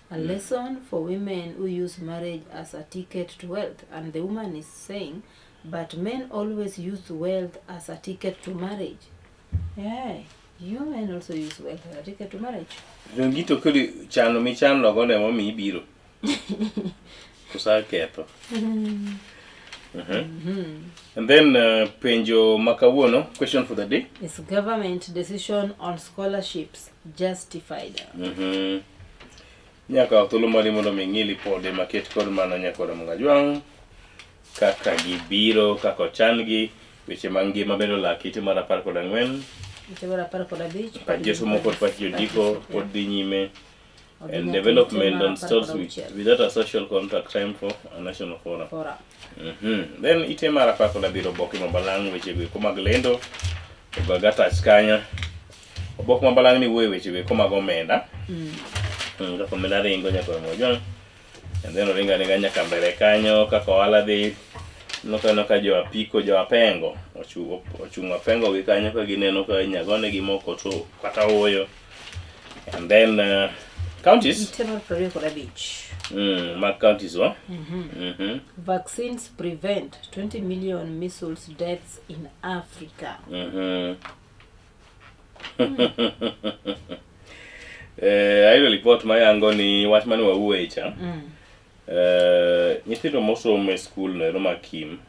a lesson for women who use marriage as a ticket to wealth, and the woman is saying, but men always use wealth as a ticket to marriage. Yeah, you men also use wealth as a ticket to marriage. Rungito kuli chano mi chano logone mo mi biro. Kusa keto. And then penjo makawuono, question for the day. Is government decision on scholarships justified? Nyaka otolo mali mondo mingili pode maket kod mano nyakoro mngajwang. Kaka gibiro, kako changi, weche mangima bendo lakiti mara par kod ang'wen. Mara par kod abich. Pajesomo kod pachjondiko pod dhi nyime. And development on starts without a social contract time for a national forum. Then ite mara par kod abiro oboke mabalang weche go mag lendo. Ogagata skanya. Oboke mabalang ni weche go mag omenda. Kaka omenda ringo nyakoro mojwang. And then oringa nyaka mbele kanyo kaka ohala dhi. Noka jo apiko jo apengo ochung apengo gi kanyo ka gineno ka nyagone gi moko to kata oyo. And then counties Tema prayer for a beach. Mark counties wa. Vaccines prevent 20 million measles deaths in Africa. Ayo report mayango ni wach mane wawuoye nyithindo mosomo e school no ero makim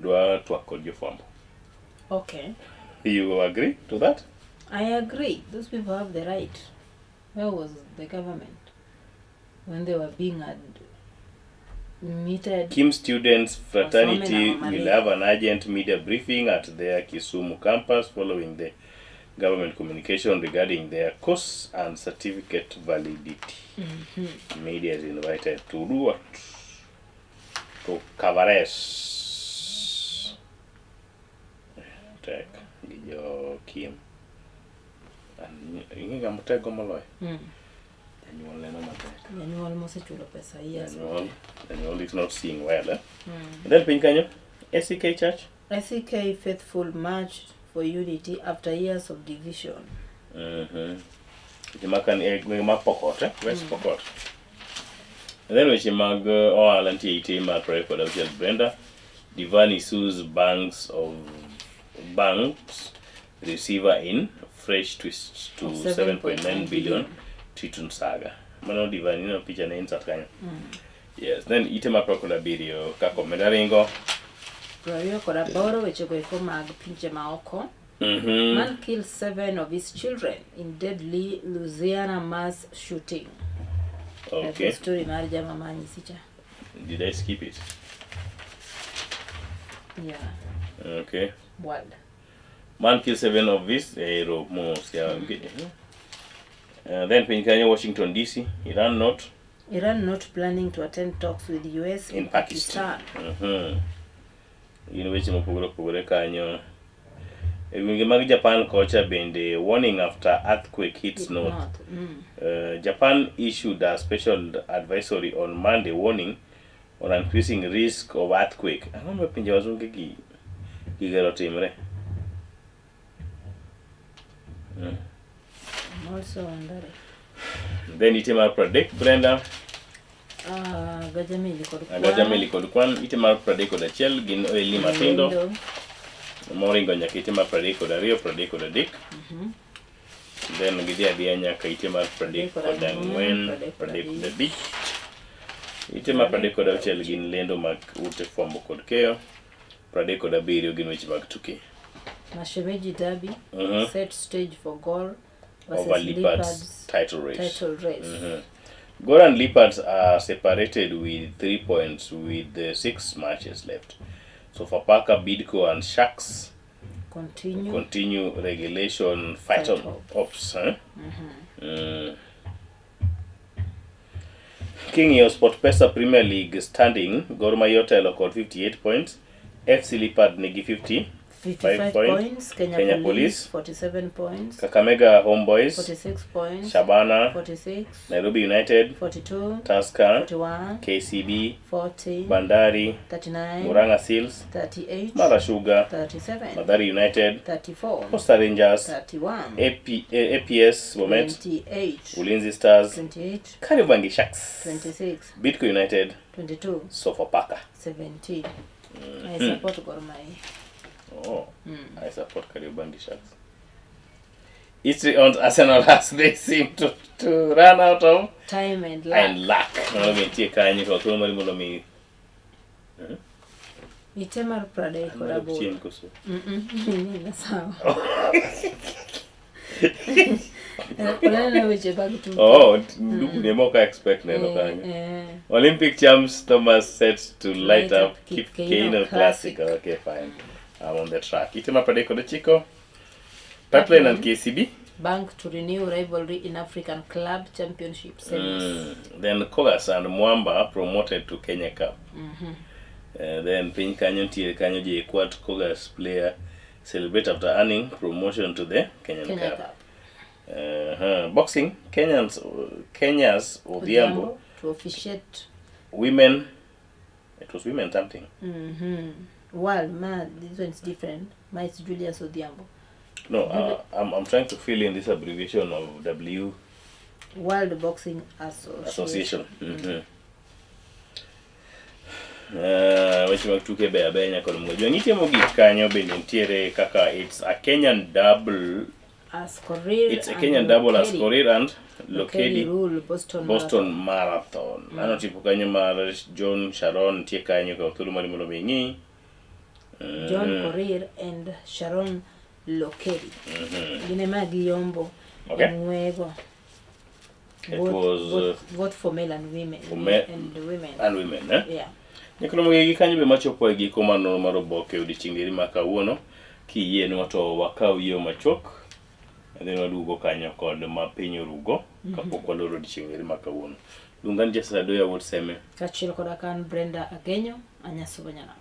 dwa twak kod jofwambo. Okay. You agree to that? I agree. Those people have the right. Where was the government when they were being admitted? Kim students fraternity will have an urgent media briefing at their Kisumu campus following the government communication regarding their course and certificate validity. Media is invited to do what? To coverage. Take your Kim. And you can take a malloy. Annual Mosichulo Pesa, yes. Annual is not seeing well. And then Pinkanyo, SCK Church? SCK Faithful March for Unity after years of division. Makan mag Pokot, West Pokot. And then we mag Alanti ite mag pray for the Brenda. Divani sues banks receiver in fresh twist to 7.9 billion Titun Saga. Mano Divani no picha na insert kanya. Yes, then ite mag prokola video kako medaringo. Prayo koraboro weche go eko mag pinche maoko. Man kills 7 of his children in deadly Louisiana mass shooting. Okay. Story marja mama sicha. Did I skip it? Yeah. Okay. What? Man kills 7 of his Then Pinkanya, Washington DC, Iran not planning to attend talks with the US in Pakistan. In which Mopogore Kanyo. Japan culture been warning after earthquake hits north. Japan issued a special advisory on Monday warning on increasing risk of earthquake. I don't know if you I'm also wondering. Then Itemar predict Brenda. Gajamili Kodukwan. Itemar predict the Chel Gin Oili Matindo. Moringo Nyakitema predict the Rio predict the Dick. Then Gidia Dianya Kaitemar predict the Ngwen predict the Beach. Itema predict the Chel Gin Lendo Mac Ute Fombo Kodkeo. Predict the Birio Gin which Mac Tuki. Mashemeji Derby set stage for goal over Leopards title race. Gor and Leopards are separated with 3 points with 6 matches left. Sofapaka, Bidco and Sharks continue regulation fight on ops. Huh? King of SportPesa Premier League standing, Gor Mahia got 58 points, FC Leopard nigi 55 points, Kenya Police 47 points, Kakamega Homeboys 46 points, Shabana 46, Nairobi United 42, Tusker 41, KCB 40, Bandari 39, Muranga Seals 38, Mara Sugar 37, Mathare United 34, Costa Rangers 31, APS Bomet 28, Ulinzi Stars 28, Kariobangi Sharks 26, Bidco United 22, Sofapaka 17. I support Gor Mahia. Oh, I support Kariobangi Sharks. History on Arsenal as they seem to run out of time and luck. And luck. Itemar Prade Korabo. Nina sawa. Oh, nemoka expect neno kanya. Olympic champs Thomas set to light up Kip Keino Classic. Okay, fine. I'm on the track. Itemar Prade Chico. Pipeline and KCB. Bank to renew rivalry in African Club Championship series. Then Kogas and Mwamba promoted to Kenya Cup. Then Piny Kanyo Kanyo J. Kwat Kogas player celebrate after earning promotion to the Kenyan Cup. Boxing, Kenya's Odhiambo to officiate women. It was women something. Well, man, this one's different. Mine is Julius Odhiambo. No, I'm trying to fill in this abbreviation of W. World Boxing Association. Which one took a bear benya kolumgo. You need to get kanyo benentiere kaka. It's a Kenyan double. As career. It's a Kenyan double as career and Lokedi rule Boston Marathon. Nano tipo kanyo mara John Sharon tie kanyo ka tulu mari mulo bengi. John Korir and Sharon Lokedi. Ginemagi Yombo. Okay. It was both for male and women. And women, eh? Yeah. Nyakolomo gi kanyo be machopo gi koma Nonro mar Oboke odiochieng'eri ma kawuono kiyie no to wakaw yo machok and then wadugo kanyo kod ma piny orugo kapok waloro odiochieng'eri ma kawuono. Lungan Jessa Doya would seme. Kachil kodakan Brenda Agenyo anyasubanyana.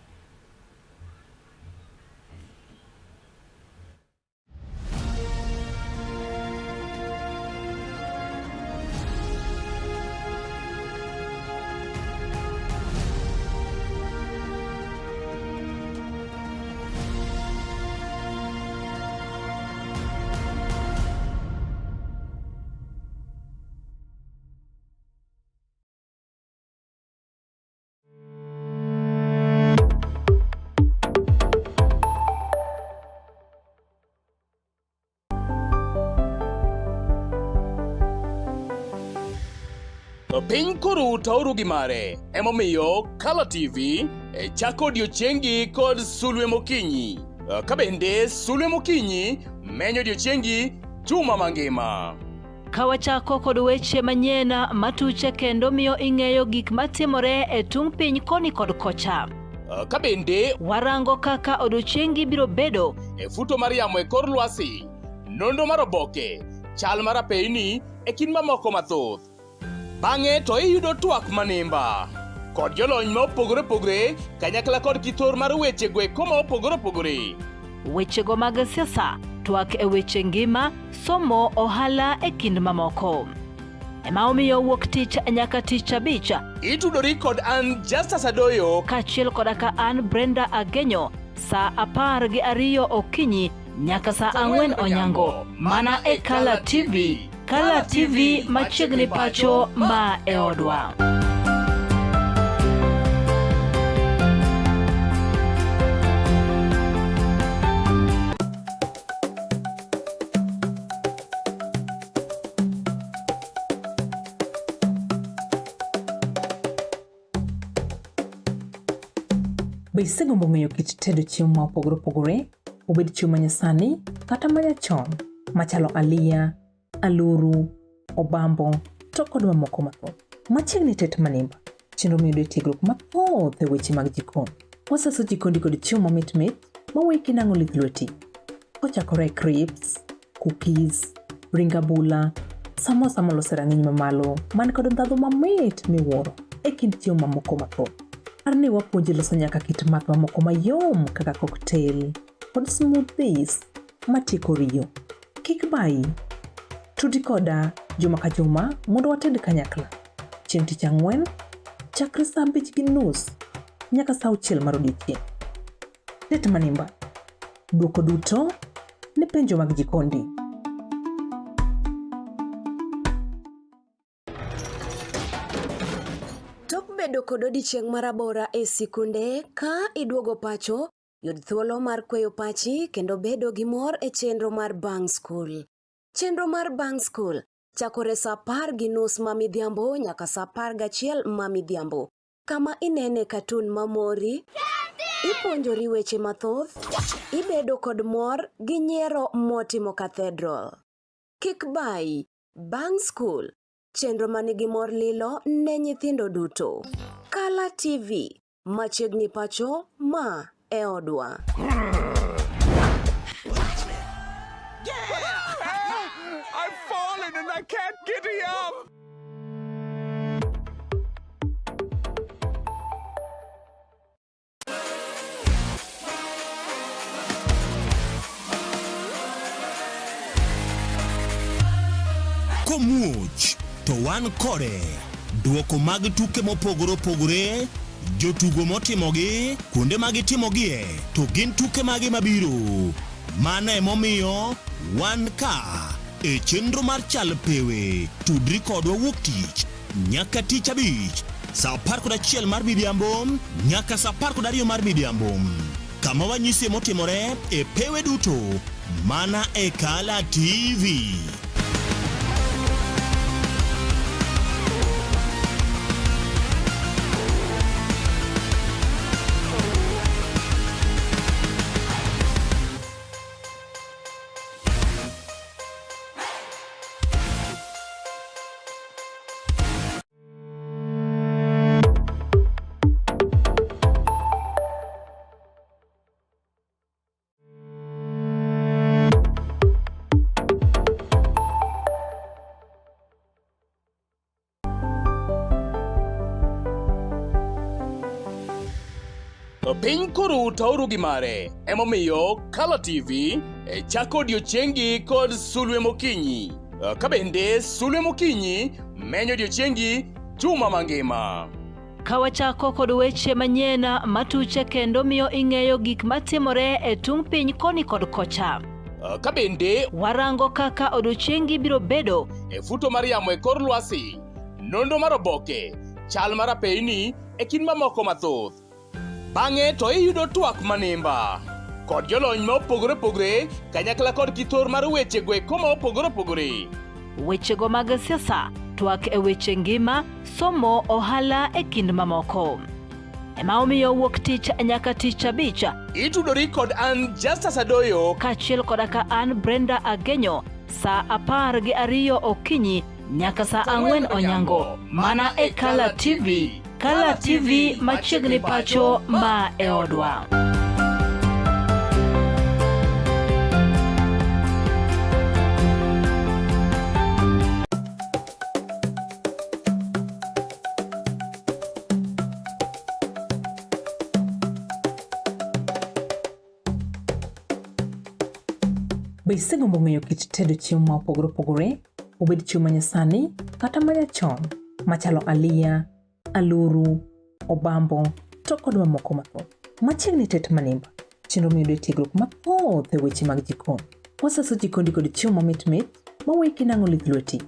Piny koro tauru gi mare, emomiyo Kala TV chako odiochiengi kod Sulwe Mokinyi. Kabende Sulwe Mokinyi menyo odiochiengi juma mangima. Kawachako kod weche manyien matuche kendo miyo ing'eyo gik matimore e tung piny koni kod kocha. Kabende warango kaka odiochiengi biro bedo e futo mar yamo e kor lwasi, nonro mar oboke, chal mar apeyni e kind mamoko mathoth. Bang'e to iyudo twak manimba kod jolony ma opogore opogore kanyakla kod kithor mar weche gweko ma opogore opogore. Wechego mag siasa, twak e weche ngima, somo, ohala e kind mamoko. Ema omiyo wuok tich nyaka tich abich itudori kod an Justus Adoyo kachiel kodaka an Brenda Agenyo saa 12 okinyi nyaka saa 4 onyango mana e Kala TV. Kala TV machiegni pacho ma e odwa. Be isegombo ng'eyo kit tedo chiemo ma opogore opogore, obed chiemo manyasani kata manyachon, machalo aliya, aluru, obambo, to kod mamoko mathoth? Machiegni tet manimba. Chenro miyudo tiegruok mathoth e weche mag jikon. Waseso jikondi kod chiemo mamit maweki nang'o lith lweti. Kochakore crips, cookies, ringabula, samosa molose rang'iny mamalo man kod ndhadhu mamit miwuoro e kind chiemo mamoko mathoth. Arni wapuonji loso nyaka kit math mamoko mayom kaka cocktail kod smoothies matieko riyo. Kik bayi. Tudi koda juma ka juma mondo wated kanyakla. Chieng' tich ang'wen chakre saa 5:30 nyaka saa 6 mar odiechieng'. Tet manimba. Duoko duto ne penjo mag jikondi. Tok bedo kod odiechieng' marabora e sikunde ka iduogo pacho, yud thuolo mar kweyo pachi kendo bedo gi mor e chenro mar Bang School. Chenro mar Bang School chakore saa 10:30 ma midhiambo nyaka saa 11 ma midhiambo. Kama inene katun mamori, ipuonjori weche mathoth, ibedo kod mor gi nyiero motimo cathedral. Kik bayi, Bang School, chenro manigi mor lilo ne nyithindo duto. Kala TV, machiegni pacho ma e odwa. I've fallen and I can't giddy up. Komuoch to wan kode duoko mag tuke mopogore opogore, jotugo motimogi, kuonde mag timogie, to gin tuke mage mabiro. Mano emomiyo wan ka e chenro mar chal pewe. Tudri kodwa wuok tich nyaka tich abich saa 11 mar midhiambo nyaka saa 12 mar midhiambo. Kama wanyisi motimore e pewe duto mana e Kala TV. Piny koro tauru gi mare, emomiyo Kala TV chako odiochiengi kod Sulwe Mokinyi. Kabende Sulwe Mokinyi menyo odiochiengi juma mangima. Kawachako kod weche manyien matuche kendo miyo ing'eyo gik matimore e tung piny koni kod kocha. Kabende warango kaka odiochiengi biro bedo e futo mar yamo e kor lwasi, nonro mar oboke, chal mar apeyni e kind mamoko mathoth. Bang'e to iyudo twak manimba kod jolony ma opogore opogore kanyakla kod kithor mar weche gweko ma opogore opogore. Wechego mag siasa, twak e weche ngima, somo, ohala e kind mamoko. Ema omiyo wuok tich nyaka tich abich itudori kod an Justus Adoyo kaachiel koda ka an Brenda Agenyo saa 12 okinyi nyaka saa 4 onyango mana e Kala TV. Kala TV machiegni pacho ma e odwa. Be isegombo ng'eyo kit tedo chiemo ma opogore opogore, obed chiemo manyasani kata manyachon, machalo aliya, aluru, obambo, to kod mamoko mathoth. Machiegni tet manimba, chenro miyudo tiegruok mathoth e weche mag jikon. Waseso jikondi kod chiemo mamit maweki nang'o lith lweti.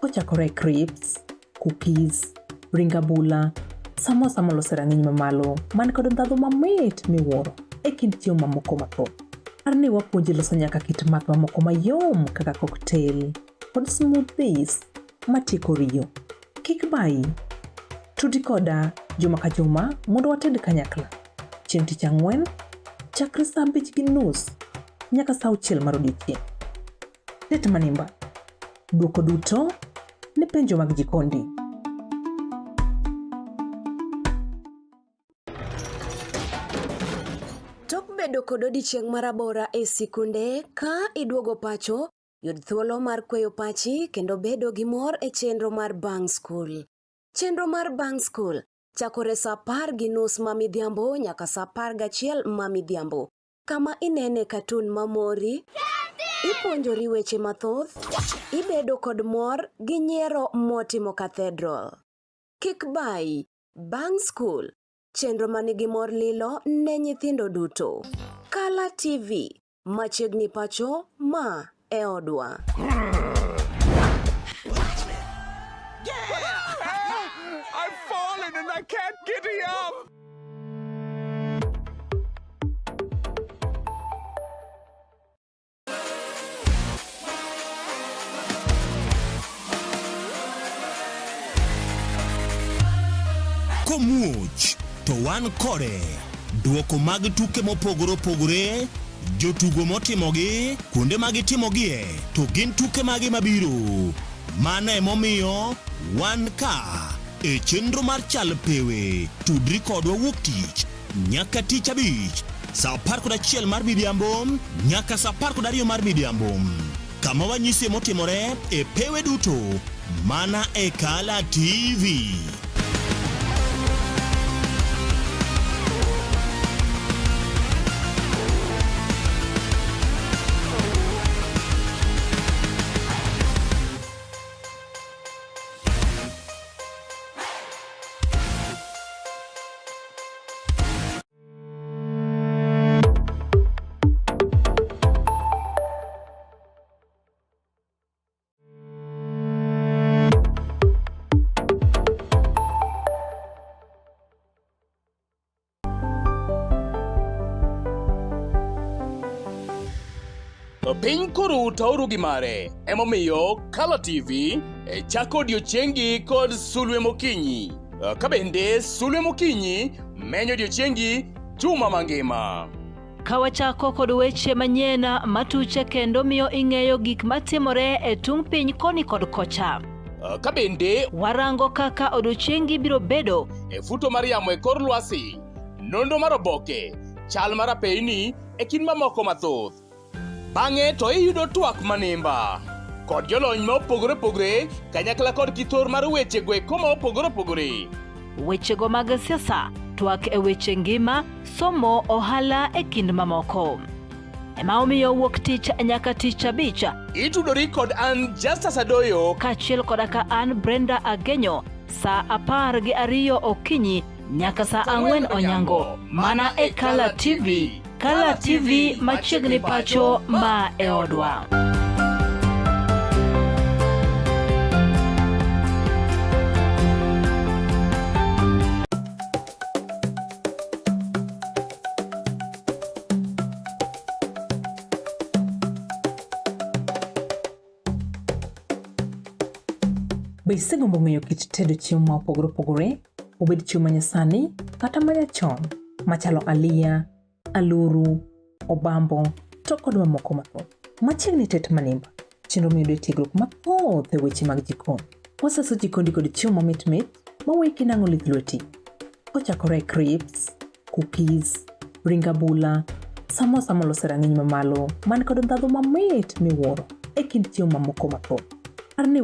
Kochakore crips, cookies, ringabula, samosa molose rang'iny mamalo man kod ndhadhu mamit miwuoro e kind chiemo mamoko mathoth. Arni wapuonji loso nyaka kit math mamoko mayom kaka cocktail kod smoothies matieko riyo. Kik bayi. Tudi koda juma ka juma mondo wated kanyakla. Chieng' tich ang'wen chakre saa 5:30 nyaka saa 6 mar odiechieng'. Tet manimba. Duoko duto ne penjo mag jikondi. Kibedo kod odiochieng' marabora e sikunde ka iduogo pacho, yud thuolo mar kweyo pachi kendo bedo gi mor e chenro mar Bang School. Chenro mar Bang School chakore saa 10:30 mamidhiambo nyaka saa 11 mamidhiambo. Kama inene katun mamori, ipuonjori weche mathoth, ibedo kod mor gi nyiero motimo Cathedral. Kik bai, Bang School, chenro manigi mor lilo ne nyithindo duto. Kala TV, machiegni pacho ma e odwa. I've fallen and I can't giddy up. Komuoch to wan kode duoko mag tuke mopogore opogore, jotugo motimogi, kuonde mag timogie, to gin tuke magi mabiro. Mano emomiyo wan ka e chenro mar chal pewe. Tudri kodwa wuok tich nyaka tich abich saa 11 mar midhiambo nyaka saa 12 mar midhiambo. Kama wanyisi motimore e pewe duto mana e Kala TV. Piny koro tauru gi mare, emomiyo Kala TV chako odiochiengi kod Sulwe Mokinyi. Kabende Sulwe Mokinyi menyo odiochiengi juma mangima. Kawachako kod weche manyien matuche kendo miyo ing'eyo gik matimore e tung piny koni kod kocha. Kabende warango kaka odiochiengi biro bedo e futo mar yamo e kor lwasi, nonro mar oboke, chal mar apeyni e kind mamoko mathoth. Bang'e to iyudo twak manimba kod jolony ma opogore opogore kanyakla kod kithor mar weche gweko ma opogore opogore. Wechego mag siasa, twak e weche ngima, somo, ohala e kind mamoko. Ema omiyo wuok tich nyaka tich abich itudori kod an Justus Adoyo kaachiel koda ka an Brenda Agenyo saa 12 okinyi nyaka saa 4 onyango mana e Kala TV. Kala TV machiegni pacho ma e odwa. Be isegombo ng'eyo kit tedo chiemo ma opogore opogore, obed chiemo manyasani kata manyachon, machalo aliya, aluru, obambo, to kod mamoko mathoth? Machiegni tet manimba, chenro miyudo tiegruok mathoth e weche mag jikon. Waseso jikondi kod chiemo mamit mit maweki nang'o lith lweti. Kochakore crepes, cookies, ring abula, samosa molose rang'iny mamalo man kod ndhadhu mamit miwuoro e kind chiemo mamoko mathoth. Arni